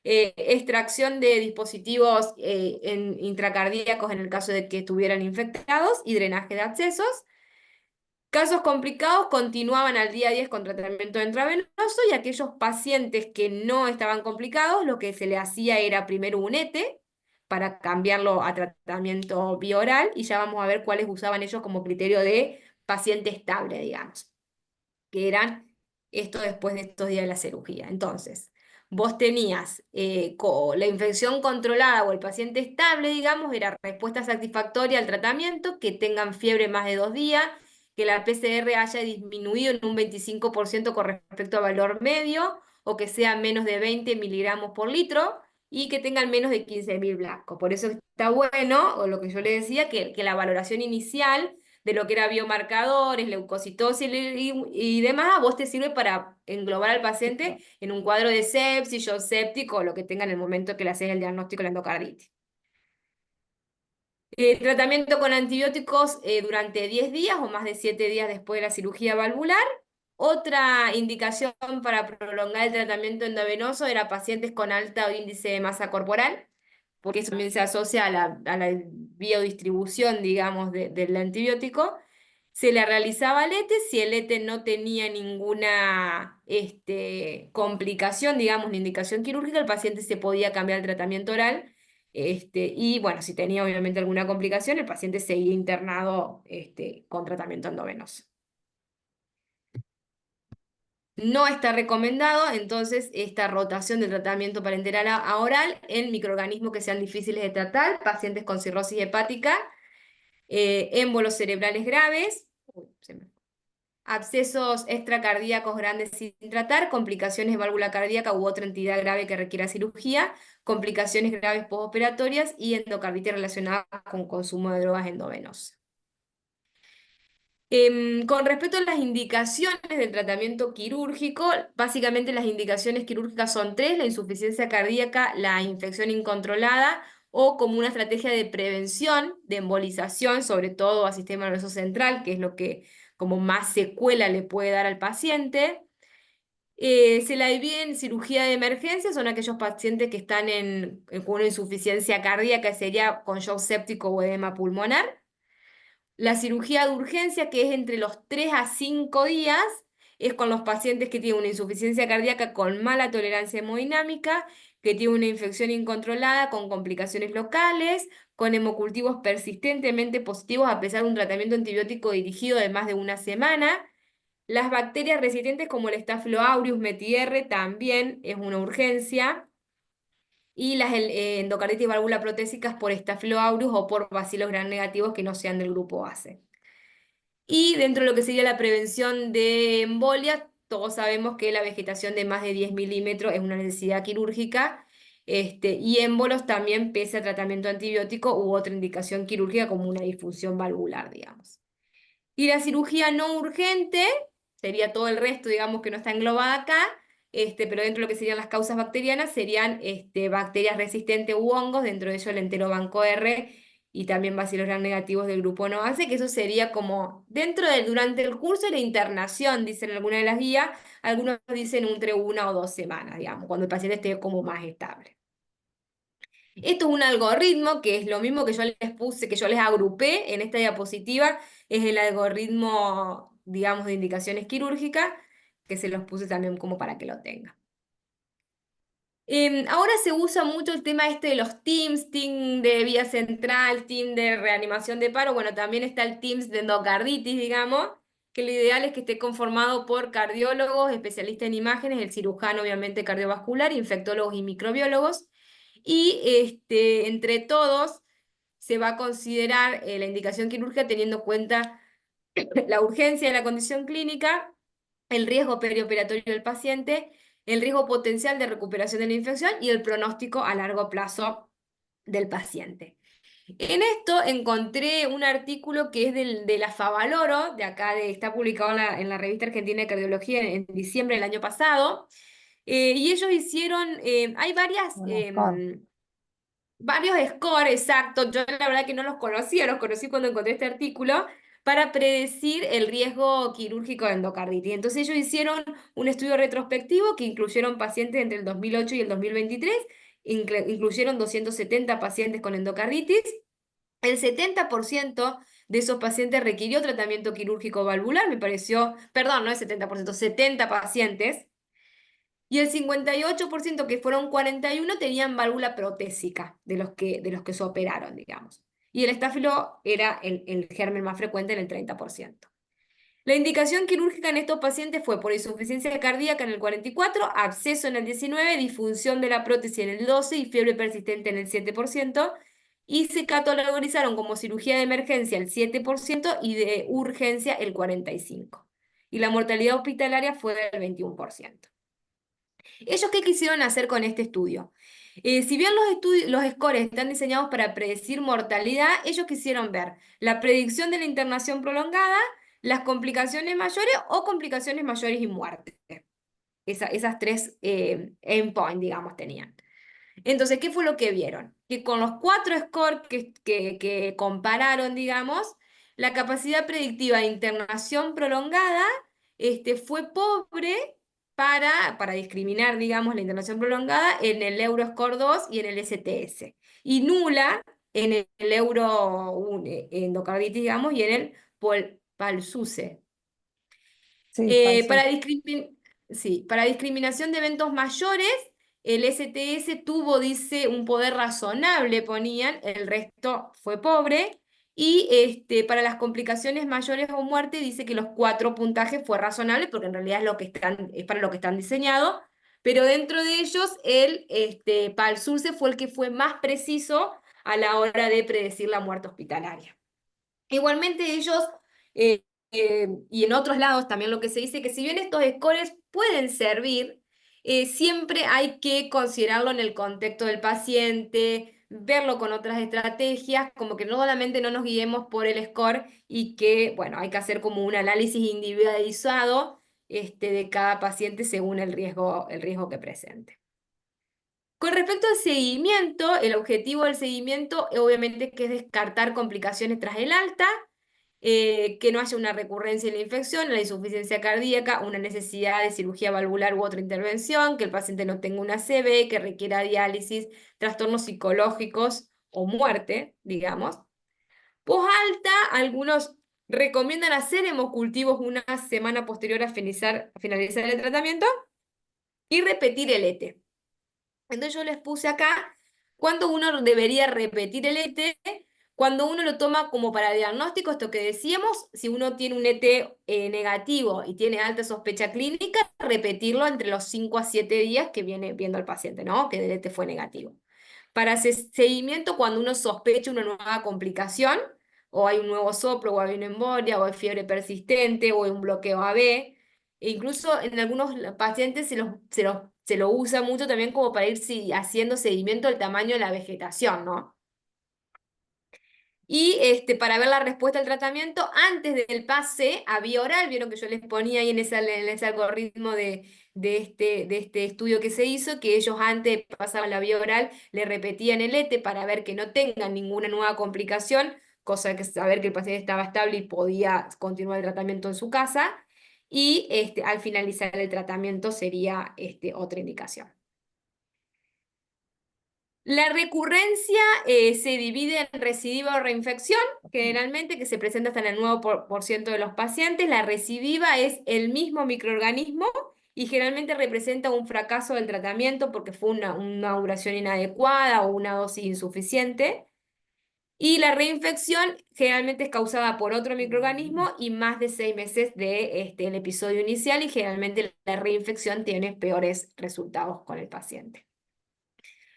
Speaker 3: Extracción de dispositivos intracardíacos en el caso de que estuvieran infectados y drenaje de abscesos. Casos complicados continuaban al día 10 con tratamiento intravenoso y aquellos pacientes que no estaban complicados, lo que se le hacía era primero un ETE para cambiarlo a tratamiento bioral y ya vamos a ver cuáles usaban ellos como criterio de paciente estable, digamos, que eran esto después de estos días de la cirugía. Entonces, vos tenías la infección controlada o el paciente estable, digamos, era respuesta satisfactoria al tratamiento, que tengan fiebre más de 2 días, que la PCR haya disminuido en un 25% con respecto al valor medio, o que sea menos de 20 miligramos por litro, y que tengan menos de 15.000 blancos. Por eso está bueno, o lo que yo le decía, que la valoración inicial de lo que era biomarcadores, leucocitosis y demás, a vos te sirve para englobar al paciente en un cuadro de sepsis, shock séptico, o lo que tenga en el momento que le haces el diagnóstico de la endocarditis. Tratamiento con antibióticos durante 10 días o más de 7 días después de la cirugía valvular. Otra indicación para prolongar el tratamiento endovenoso era pacientes con alto índice de masa corporal, porque eso también se asocia a la biodistribución, digamos, del antibiótico. Se le realizaba el ETE, si el ETE no tenía ninguna complicación, digamos, una indicación quirúrgica, el paciente se podía cambiar el tratamiento oral. Y bueno, si tenía obviamente alguna complicación, el paciente seguía internado con tratamiento endovenoso. No está recomendado entonces esta rotación de tratamiento parenteral a oral en microorganismos que sean difíciles de tratar, pacientes con cirrosis hepática, émbolos cerebrales graves, uy, abscesos extracardíacos grandes sin tratar, complicaciones de válvula cardíaca u otra entidad grave que requiera cirugía, complicaciones graves postoperatorias y endocarditis relacionada con consumo de drogas endovenosas. Con respecto a las indicaciones del tratamiento quirúrgico, básicamente las indicaciones quirúrgicas son tres: la insuficiencia cardíaca, la infección incontrolada o como una estrategia de prevención de embolización, sobre todo al sistema nervioso central, que es lo que como más secuela le puede dar al paciente. Se la divide en cirugía de emergencia, son aquellos pacientes que están con una insuficiencia cardíaca, sería con shock séptico o edema pulmonar. La cirugía de urgencia, que es entre los 3 a 5 días, es con los pacientes que tienen una insuficiencia cardíaca con mala tolerancia hemodinámica, que tienen una infección incontrolada con complicaciones locales, con hemocultivos persistentemente positivos a pesar de un tratamiento antibiótico dirigido de más de una semana. Las bacterias resistentes como el Staphylococcus METI-R también es una urgencia. Y las endocarditis válvula protésicas por Staphylococcus o por bacilos gram negativos que no sean del grupo ACE. Y dentro de lo que sería la prevención de embolia, todos sabemos que la vegetación de más de 10 milímetros es una necesidad quirúrgica, y émbolos también pese a tratamiento antibiótico u otra indicación quirúrgica como una disfunción valvular, digamos. Y la cirugía no urgente sería todo el resto, digamos, que no está englobada acá, pero dentro de lo que serían las causas bacterianas serían bacterias resistentes u hongos, dentro de ello el enterobanco R y también bacilos gram negativos del grupo NOACE, que eso sería como durante el curso de la internación, dicen algunas de las guías, algunos dicen entre 1 o 2 semanas, digamos, cuando el paciente esté como más estable. Esto es un algoritmo que es lo mismo que yo les puse, que yo les agrupé en esta diapositiva, es el algoritmo, digamos, de indicaciones quirúrgicas, que se los puse también como para que lo tengan. Ahora se usa mucho el tema este de los TIMS, TIM de vía central, TIM de reanimación de paro. Bueno, también está el TIMS de endocarditis, digamos, que lo ideal es que esté conformado por cardiólogos, especialistas en imágenes, el cirujano obviamente cardiovascular, infectólogos y microbiólogos. Y entre todos se va a considerar la indicación quirúrgica teniendo en cuenta la urgencia de la condición clínica, el riesgo perioperatorio del paciente, el riesgo potencial de recuperación de la infección y el pronóstico a largo plazo del paciente. En esto encontré un artículo que es de la Favaloro, de acá, está publicado en la Revista Argentina de Cardiología en diciembre del año pasado, y ellos hicieron, hay
Speaker 1: Bueno, Scott.
Speaker 3: varios scores exactos. Yo la verdad que no los conocía, los conocí cuando encontré este artículo, para predecir el riesgo quirúrgico de endocarditis. Entonces ellos hicieron un estudio retrospectivo que incluyeron pacientes entre el 2008 y el 2023, incluyeron 270 pacientes con endocarditis. El 70% de esos pacientes requirió tratamiento quirúrgico valvular, me pareció, perdón, no es 70%, 70 pacientes. Y el 58%, que fueron 41, tenían válvula protésica de los que se operaron, digamos. Y el estáfilo era el germen más frecuente en el 30%. La indicación quirúrgica en estos pacientes fue por insuficiencia cardíaca en el 44, absceso en el 19, disfunción de la prótesis en el 12 y fiebre persistente en el 7%, y se categorizaron como cirugía de emergencia el 7% y de urgencia el 45%. Y la mortalidad hospitalaria fue del 21%. ¿Ellos qué quisieron hacer con este estudio? Si bien los scores están diseñados para predecir mortalidad, ellos quisieron ver la predicción de la internación prolongada, las complicaciones mayores o complicaciones mayores y muerte. Esas tres endpoints, digamos, tenían. Entonces, ¿qué fue lo que vieron? Que con los 4 scores que compararon, digamos, la capacidad predictiva de internación prolongada fue pobre para discriminar, digamos, la internación prolongada en el Euroscore 2 y en el STS, y nula en el endocarditis, digamos, y en el PALSUCE.
Speaker 1: Sí,
Speaker 3: Eh,
Speaker 1: falso.
Speaker 3: para sí, para discriminación de eventos mayores, el STS tuvo, dice, un poder razonable, ponían, el resto fue pobre. Y para las complicaciones mayores o muerte, dice que los 4 puntajes fue razonable, porque en realidad es para lo que están diseñados. Pero dentro de ellos, el PALSURCE fue el que fue más preciso a la hora de predecir la muerte hospitalaria. Igualmente ellos, y en otros lados también lo que se dice, que si bien estos scores pueden servir, siempre hay que considerarlo en el contexto del paciente, verlo con otras estrategias, como que no solamente no nos guiemos por el score, y que, bueno, hay que hacer como un análisis individualizado de cada paciente según el riesgo que presente. Con respecto al seguimiento, el objetivo del seguimiento obviamente que es descartar complicaciones tras el alta, que no haya una recurrencia en la infección, la insuficiencia cardíaca, una necesidad de cirugía valvular u otra intervención, que el paciente no tenga una CV, que requiera diálisis, trastornos psicológicos o muerte, digamos. Alta, algunos recomiendan hacer hemocultivos una semana posterior a finalizar el tratamiento y repetir el ET. Entonces yo les puse acá cuándo uno debería repetir el ET, cuando uno lo toma como para diagnóstico, esto que decíamos, si uno tiene un ET negativo y tiene alta sospecha clínica, repetirlo entre los 5 a 7 días que viene viendo el paciente, ¿no? Que el ET fue negativo. Para seguimiento, cuando uno sospecha una nueva complicación, o hay un nuevo soplo, o hay una embolia, o hay fiebre persistente, o hay un bloqueo AB, e incluso en algunos pacientes se lo usa mucho también como para ir haciendo seguimiento del tamaño de la vegetación, ¿no? Y para ver la respuesta al tratamiento antes del pase a vía oral, vieron que yo les ponía ahí en ese algoritmo de este estudio que se hizo, que ellos antes de pasar a la vía oral le repetían el ET para ver que no tengan ninguna nueva complicación, cosa que saber que el paciente estaba estable y podía continuar el tratamiento en su casa. Y al finalizar el tratamiento sería otra indicación. La recurrencia se divide en recidiva o reinfección, generalmente, que se presenta hasta en el 9% de los pacientes. La recidiva es el mismo microorganismo y generalmente representa un fracaso del tratamiento porque fue una duración inadecuada o una dosis insuficiente. Y la reinfección generalmente es causada por otro microorganismo y más de 6 meses de el episodio inicial, y generalmente la reinfección tiene peores resultados con el paciente.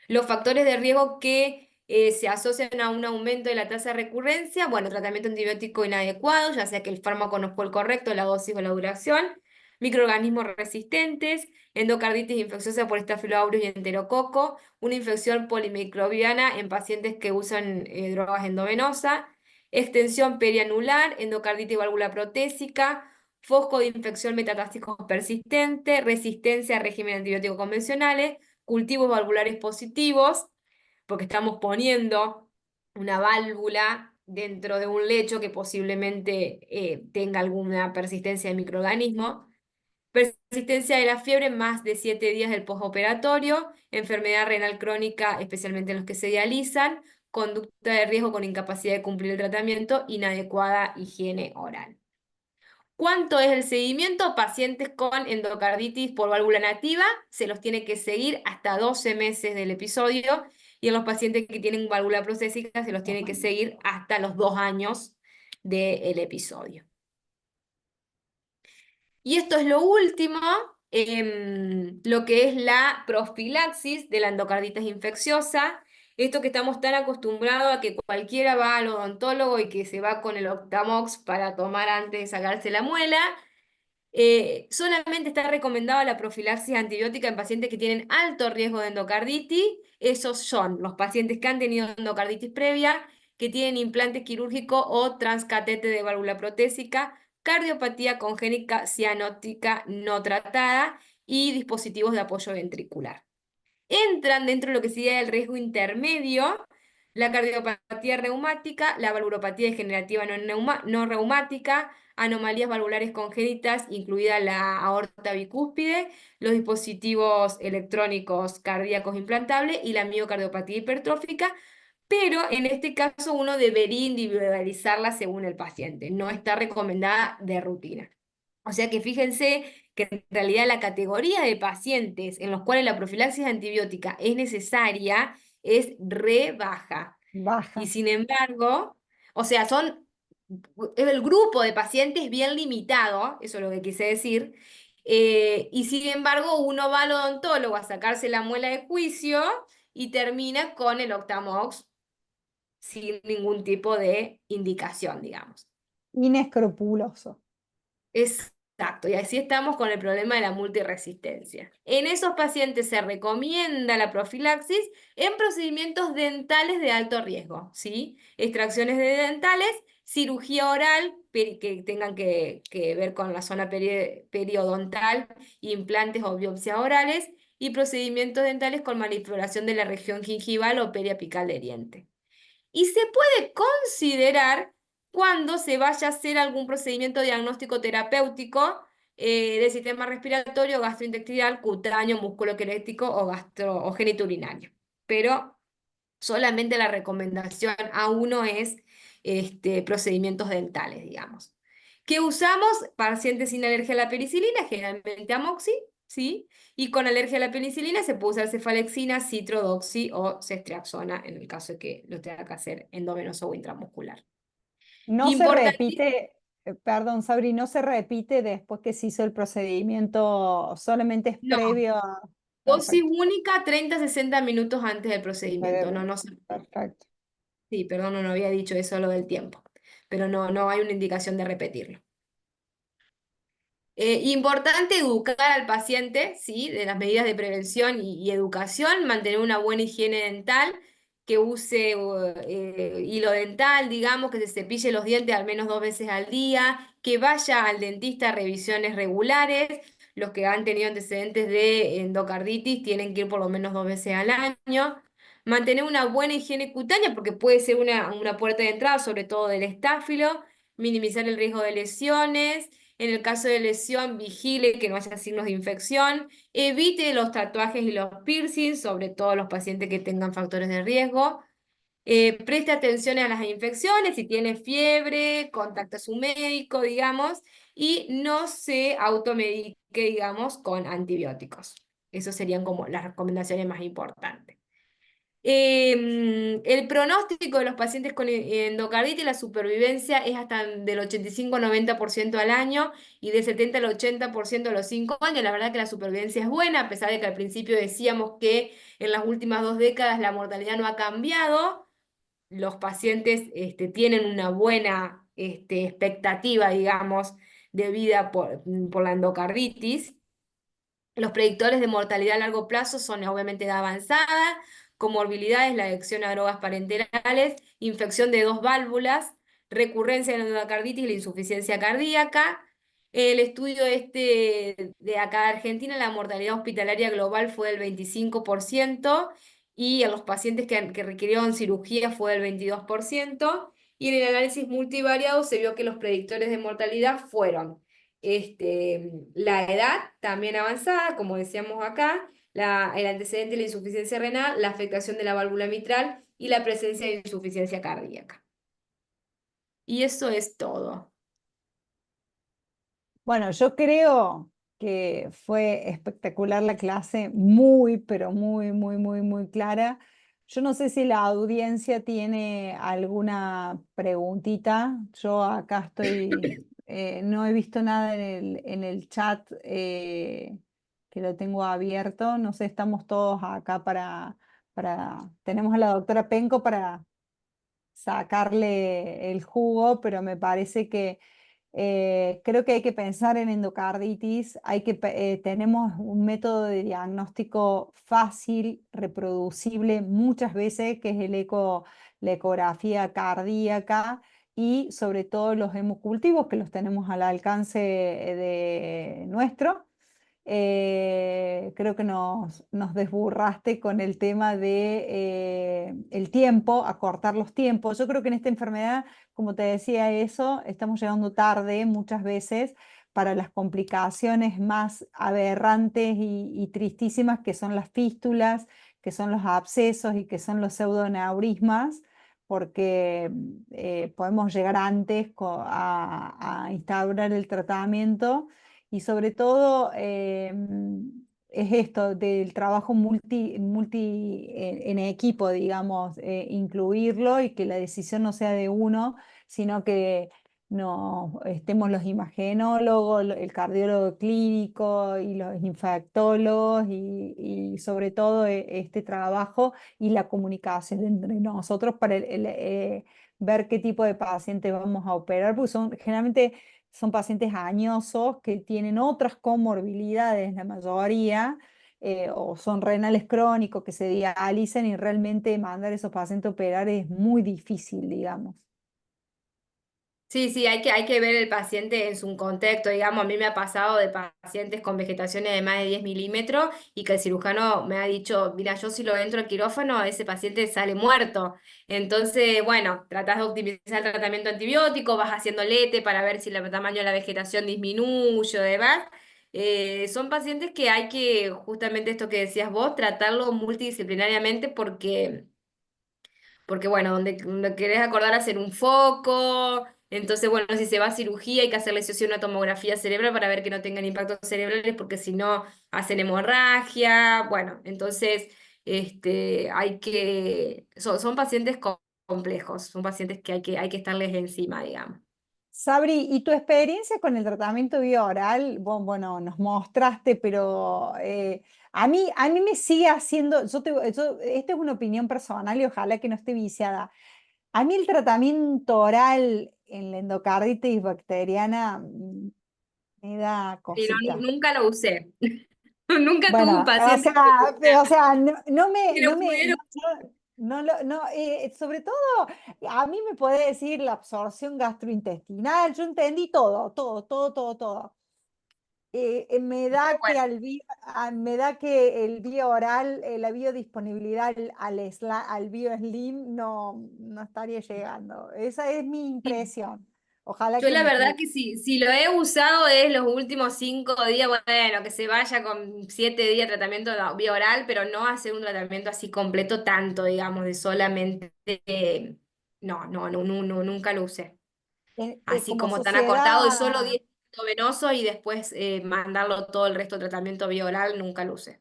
Speaker 3: Los factores de riesgo que se asocian a un aumento de la tasa de recurrencia, bueno, tratamiento antibiótico inadecuado, ya sea que el fármaco no fue el correcto, la dosis o la duración, microorganismos resistentes, endocarditis infecciosa por Staphylococcus aureus y enterococo, una infección polimicrobiana en pacientes que usan drogas endovenosas, extensión perianular, endocarditis válvula protésica, fosco de infección metatásico persistente, resistencia a régimen antibiótico convencionales, cultivos valvulares positivos, porque estamos poniendo una válvula dentro de un lecho que posiblemente tenga alguna persistencia de microorganismo. Persistencia de la fiebre más de 7 días del postoperatorio, enfermedad renal crónica, especialmente en los que se dializan, conducta de riesgo con incapacidad de cumplir el tratamiento, inadecuada higiene oral. ¿Cuánto es el seguimiento? Pacientes con endocarditis por válvula nativa se los tiene que seguir hasta 12 meses del episodio, y en los pacientes que tienen válvula prosésica se los tiene que seguir hasta los 2 años del episodio. Y esto es lo último, lo que es la profilaxis de la endocarditis infecciosa. Esto que estamos tan acostumbrados a que cualquiera va al odontólogo y que se va con el Octamox para tomar antes de sacarse la muela. Solamente está recomendada la profilaxis antibiótica en pacientes que tienen alto riesgo de endocarditis. Esos son los pacientes que han tenido endocarditis previa, que tienen implante quirúrgico o transcatete de válvula protésica, cardiopatía congénita cianótica no tratada y dispositivos de apoyo ventricular. Entran dentro de lo que sería el riesgo intermedio la cardiopatía reumática, la valvulopatía degenerativa no reumática, anomalías valvulares congénitas, incluida la aorta bicúspide, los dispositivos electrónicos cardíacos implantables y la miocardiopatía hipertrófica, pero en este caso uno debería individualizarla según el paciente, no está recomendada de rutina. O sea que fíjense que en realidad la categoría de pacientes en los cuales la profilaxis antibiótica es necesaria es re baja. Y
Speaker 1: Baja.
Speaker 3: sin embargo, o sea, es el grupo de pacientes bien limitado, eso es lo que quise decir, y sin embargo uno va al odontólogo a sacarse la muela de juicio y termina con el Octamox sin ningún tipo de indicación, digamos.
Speaker 1: Inescrupuloso.
Speaker 3: Exacto, y así estamos con el problema de la multiresistencia. En esos pacientes se recomienda la profilaxis en procedimientos dentales de alto riesgo, ¿sí? Extracciones de dentales, cirugía oral que tengan que ver con la zona periodontal, implantes o biopsias orales, y procedimientos dentales con manipulación de la región gingival o periapical de diente. Y se puede considerar cuando se vaya a hacer algún procedimiento diagnóstico terapéutico del sistema respiratorio, gastrointestinal, cutáneo, musculoesquelético o genitourinario. Pero solamente la recomendación a uno es procedimientos dentales, digamos. ¿Qué usamos? Pacientes sin alergia a la penicilina, generalmente amoxi, ¿sí? Y con alergia a la penicilina se puede usar cefalexina, citrodoxi o ceftriaxona en el caso de que lo tenga que hacer endovenoso o intramuscular.
Speaker 1: No se
Speaker 3: Importante,
Speaker 1: repite, perdón, Sabri, no se repite después que se hizo el procedimiento, solamente es
Speaker 3: no,
Speaker 1: previo a...
Speaker 3: dosis
Speaker 1: Perfecto.
Speaker 3: única 30-60 minutos antes del procedimiento.
Speaker 1: Previo.
Speaker 3: No, no, sé.
Speaker 1: Perfecto.
Speaker 3: Sí, perdón, no había dicho eso lo del tiempo, pero no, no hay una indicación de repetirlo. Importante educar al paciente, ¿sí? De las medidas de prevención y educación, mantener una buena higiene dental, que use hilo dental, digamos, que se cepille los dientes al menos 2 veces al día, que vaya al dentista a revisiones regulares. Los que han tenido antecedentes de endocarditis tienen que ir por lo menos 2 veces al año. Mantener una buena higiene cutánea, porque puede ser una puerta de entrada, sobre todo del estáfilo. Minimizar el riesgo de lesiones. En el caso de lesión, vigile que no haya signos de infección, evite los tatuajes y los piercings, sobre todo los pacientes que tengan factores de riesgo. Preste atención a las infecciones, si tiene fiebre, contacte a su médico, digamos, y no se automedique, digamos, con antibióticos. Esas serían como las recomendaciones más importantes. El pronóstico de los pacientes con endocarditis, la supervivencia es hasta del 85-90% al año y del 70 al 80% a los 5 años. La verdad que la supervivencia es buena, a pesar de que al principio decíamos que en las últimas 2 décadas la mortalidad no ha cambiado. Los pacientes tienen una buena expectativa, digamos, de vida por la endocarditis. Los predictores de mortalidad a largo plazo son obviamente edad avanzada, comorbilidades, la adicción a drogas parenterales, infección de 2 válvulas, recurrencia de la endocarditis y la insuficiencia cardíaca. El estudio de acá de Argentina, la mortalidad hospitalaria global fue del 25% y en los pacientes que requirieron cirugía fue del 22%. Y en el análisis multivariado se vio que los predictores de mortalidad fueron la edad también avanzada, como decíamos acá, el antecedente de la insuficiencia renal, la afectación de la válvula mitral y la presencia de insuficiencia cardíaca. Y eso es todo.
Speaker 1: Bueno, yo creo que fue espectacular la clase, muy, pero muy, muy, muy, muy clara. Yo no sé si la audiencia tiene alguna preguntita. Yo acá estoy, no he visto nada en el chat que lo tengo abierto. No sé, estamos todos acá tenemos a la doctora Penco para sacarle el jugo, pero me parece que creo que hay que pensar en endocarditis, tenemos un método de diagnóstico fácil, reproducible muchas veces, que es la ecografía cardíaca y sobre todo los hemocultivos que los tenemos al alcance de nuestro. Creo que nos desburraste con el tema de el tiempo, acortar los tiempos. Yo creo que en esta enfermedad, como te decía eso, estamos llegando tarde muchas veces para las complicaciones más aberrantes y tristísimas que son las fístulas, que son los abscesos y que son los pseudoneurismas, porque podemos llegar antes a instaurar el tratamiento y sobre todo es esto del trabajo en equipo, digamos, incluirlo y que la decisión no sea de uno, sino que no estemos los imagenólogos, el cardiólogo clínico y los infectólogos y sobre todo este trabajo y la comunicación entre nosotros para ver qué tipo de paciente vamos a operar, porque generalmente son pacientes añosos que tienen otras comorbilidades, la mayoría, o son renales crónicos que se dializan y realmente mandar a esos pacientes a operar es muy difícil, digamos.
Speaker 3: Sí, sí, hay que ver el paciente en su contexto, digamos, a mí me ha pasado de pacientes con vegetaciones de más de 10 milímetros y que el cirujano me ha dicho, mira, yo si lo entro al quirófano, ese paciente sale muerto. Entonces, bueno, tratás de optimizar el tratamiento antibiótico, vas haciendo lete para ver si el tamaño de la vegetación disminuye o demás. Son pacientes que hay que, justamente esto que decías vos, tratarlo multidisciplinariamente porque bueno, donde querés acordar hacer un foco, entonces bueno, si se va a cirugía hay que hacerle sí o sí una tomografía cerebral para ver que no tengan impactos cerebrales, porque si no hacen hemorragia, bueno, entonces son pacientes complejos, son pacientes que hay que estarles encima, digamos.
Speaker 1: Sabri, ¿y tu experiencia con el tratamiento bioral? Bueno, nos mostraste, pero a mí me sigue haciendo, esta es una opinión personal y ojalá que no esté viciada. A mí el tratamiento oral en la endocarditis bacteriana me da
Speaker 3: Y no,
Speaker 1: cosita.
Speaker 3: nunca lo usé, nunca tuve un
Speaker 1: Bueno, o
Speaker 3: paciente
Speaker 1: sea,
Speaker 3: que lo
Speaker 1: o sea,
Speaker 3: que lo pudieron.
Speaker 1: sobre todo, a mí me puede decir la absorción gastrointestinal, yo entendí todo, todo, todo, todo, todo. Me da que me da que el bio oral, la biodisponibilidad al bio slim no estaría llegando. Esa es mi impresión. Ojalá
Speaker 3: Yo
Speaker 1: que
Speaker 3: la
Speaker 1: me
Speaker 3: verdad
Speaker 1: equivoque.
Speaker 3: que si lo he usado es los últimos 5 días, bueno, que se vaya con 7 días de tratamiento vía oral, pero no hacer un tratamiento así completo tanto, digamos, de solamente, nunca lo usé. Así
Speaker 1: Como
Speaker 3: como tan acotado y solo
Speaker 1: sociedad.
Speaker 3: 10 venosos y después mandarlo todo el resto del tratamiento vía oral, nunca lo usé.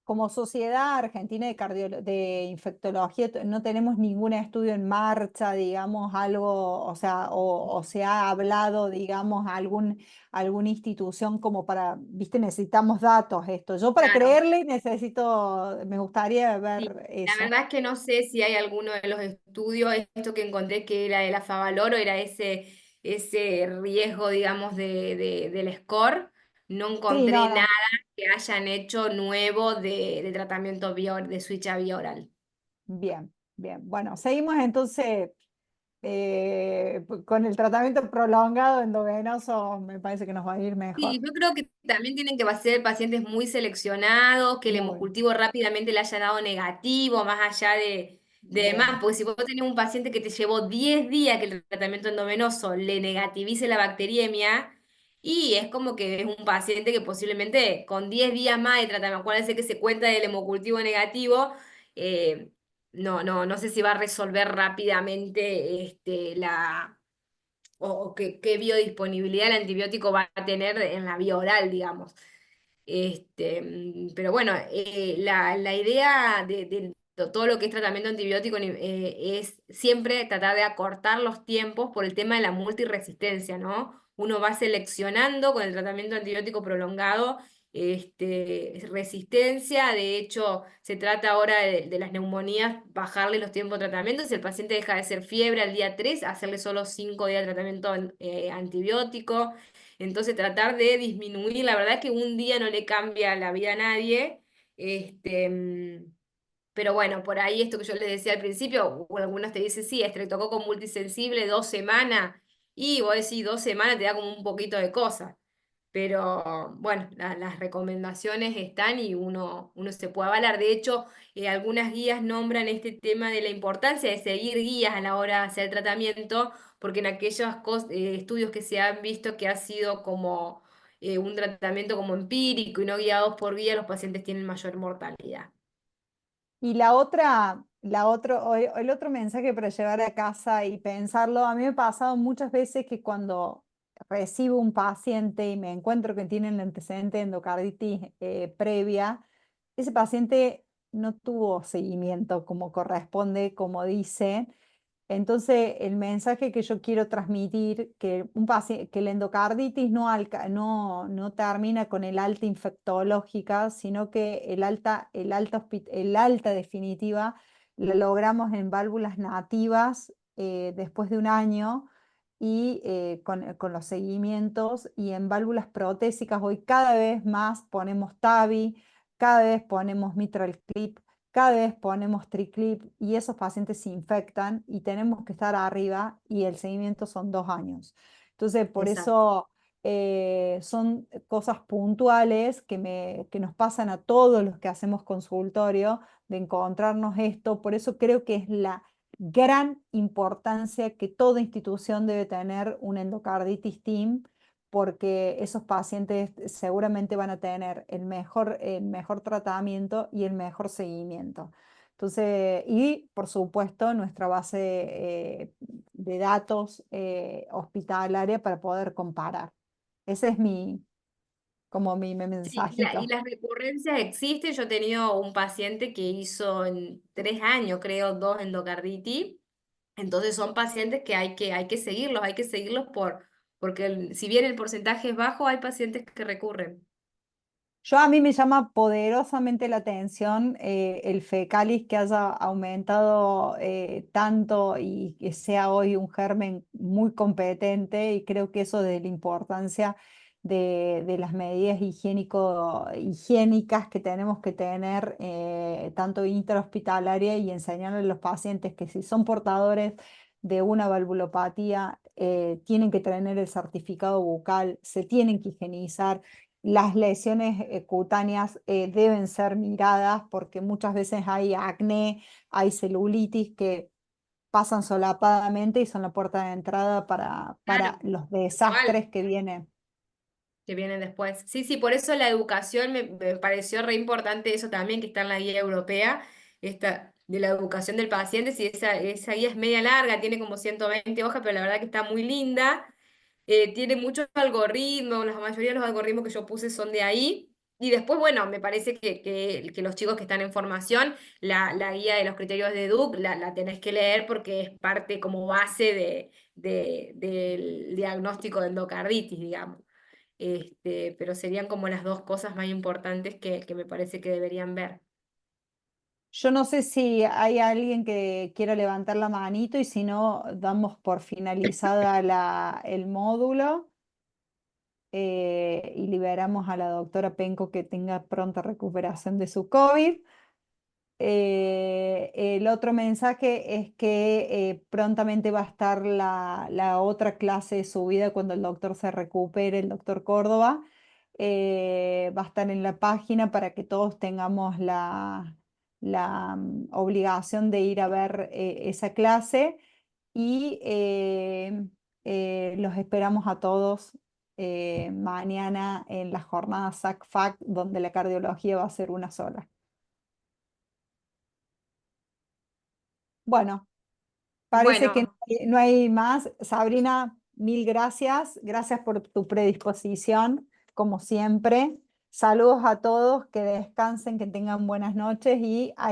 Speaker 1: Como Sociedad Argentina de Infectología, no tenemos ningún estudio en marcha, digamos, algo, o sea, o se ha hablado, digamos, alguna institución como para, viste, necesitamos datos, esto. Yo para
Speaker 3: Claro.
Speaker 1: creerle me gustaría
Speaker 3: Sí,
Speaker 1: ver
Speaker 3: la
Speaker 1: eso.
Speaker 3: verdad es que no sé si hay alguno de los estudios, esto que encontré que era el Afavalor o era ese riesgo, digamos, del score. No
Speaker 1: Sí,
Speaker 3: encontré
Speaker 1: no,
Speaker 3: nada
Speaker 1: no,
Speaker 3: que hayan hecho nuevo de tratamiento de switch a vía oral.
Speaker 1: bien, bien. Bueno, seguimos entonces con el tratamiento prolongado endovenoso, me parece que nos va a ir
Speaker 3: Sí,
Speaker 1: mejor.
Speaker 3: yo creo que también tienen que ser pacientes muy seleccionados, que el
Speaker 1: Muy
Speaker 3: hemocultivo rápidamente le haya dado negativo, más allá de demás,
Speaker 1: bien.
Speaker 3: porque si vos tenés un paciente que te llevó 10 días que el tratamiento endovenoso le negativice la bacteriemia, y es como que es un paciente que posiblemente con 10 días más de tratamiento, acuérdense que se cuenta del hemocultivo negativo, eh, no sé si va a resolver rápidamente o qué biodisponibilidad el antibiótico va a tener en la vía oral, digamos. Pero bueno, la idea de todo lo que es tratamiento antibiótico es siempre tratar de acortar los tiempos por el tema de la multiresistencia, ¿no? Uno va seleccionando con el tratamiento antibiótico prolongado resistencia. De hecho, se trata ahora de las neumonías, bajarle los tiempos de tratamiento. Si el paciente deja de ser fiebre al día 3, hacerle solo 5 días de tratamiento antibiótico. Entonces tratar de disminuir, la verdad es que un día no le cambia la vida a nadie, pero bueno, por ahí esto que yo les decía al principio, o algunos te dicen, sí, estreptococo multisensible, 2 semanas, y vos decís 2 semanas te da como un poquito de cosa. Pero bueno, las recomendaciones están y uno se puede avalar. De hecho, algunas guías nombran este tema de la importancia de seguir guías a la hora de hacer tratamiento, porque en aquellos estudios que se han visto que ha sido como un tratamiento como empírico y no guiados por guía, los pacientes tienen mayor mortalidad.
Speaker 1: Y el otro mensaje para llevar a casa y pensarlo, a mí me ha pasado muchas veces que cuando recibo un paciente y me encuentro que tiene el antecedente de endocarditis previa, ese paciente no tuvo seguimiento como corresponde, como dice. Entonces, el mensaje que yo quiero transmitir, que la endocarditis no termina con el alta infectológica, sino que el alta definitiva la logramos en válvulas nativas después de un año y con los seguimientos y en válvulas protésicas. Hoy cada vez más ponemos TAVI, cada vez ponemos mitral clip, cada vez ponemos triclip y esos pacientes se infectan y tenemos que estar arriba y el seguimiento son 2 años. Entonces, por
Speaker 3: Exacto.
Speaker 1: eso son cosas puntuales que nos pasan a todos los que hacemos consultorio de encontrarnos esto. Por eso creo que es la gran importancia que toda institución debe tener un endocarditis team porque esos pacientes seguramente van a tener el mejor tratamiento y el mejor seguimiento. Entonces, y por supuesto, nuestra base de datos hospitalaria para poder comparar. Ese es como mi
Speaker 3: Sí, y
Speaker 1: mensajito.
Speaker 3: las recurrencias existen. Yo he tenido un paciente que hizo en 3 años, creo, 2 endocarditis. Entonces son pacientes que hay que seguirlos porque si bien el porcentaje es bajo, hay pacientes que recurren.
Speaker 1: A mí me llama poderosamente la atención el fecalis que haya aumentado tanto y que sea hoy un germen muy competente y creo que eso de la importancia de las medidas higiénicas que tenemos que tener tanto intrahospitalaria y enseñarle a los pacientes que si son portadores de una valvulopatía tienen que tener el certificado bucal, se tienen que higienizar. Las lesiones cutáneas deben ser miradas porque muchas veces hay acné, hay celulitis que pasan solapadamente y son la puerta de entrada
Speaker 3: Claro,
Speaker 1: para los
Speaker 3: igual.
Speaker 1: desastres que vienen.
Speaker 3: Que vienen después. Sí, sí, por eso la educación me pareció re importante eso también que está en la guía europea, esta de la educación del paciente, si esa guía es media larga, tiene como 120 hojas, pero la verdad que está muy linda, tiene muchos algoritmos, la mayoría de los algoritmos que yo puse son de ahí. Y después, bueno, me parece que los chicos que están en formación, la guía de los criterios de Duke la tenés que leer porque es parte como base del diagnóstico de endocarditis, digamos. Pero serían como las dos cosas más importantes que me parece que deberían ver.
Speaker 1: Yo no sé si hay alguien que quiera levantar la manito y si no, damos por finalizada el módulo y liberamos a la doctora Penco que tenga pronta recuperación de su COVID. El otro mensaje es que prontamente va a estar la otra clase de subida cuando el doctor se recupere, el doctor Córdoba. Va a estar en la página para que todos tengamos la obligación de ir a ver esa clase y los esperamos a todos mañana en la jornada SACFAC, donde la cardiología va a ser una sola. Bueno. Parece que
Speaker 3: Bueno,
Speaker 1: no hay más. Sabrina, mil gracias. Gracias por tu predisposición, como siempre. Saludos a todos, que descansen, que tengan buenas noches y a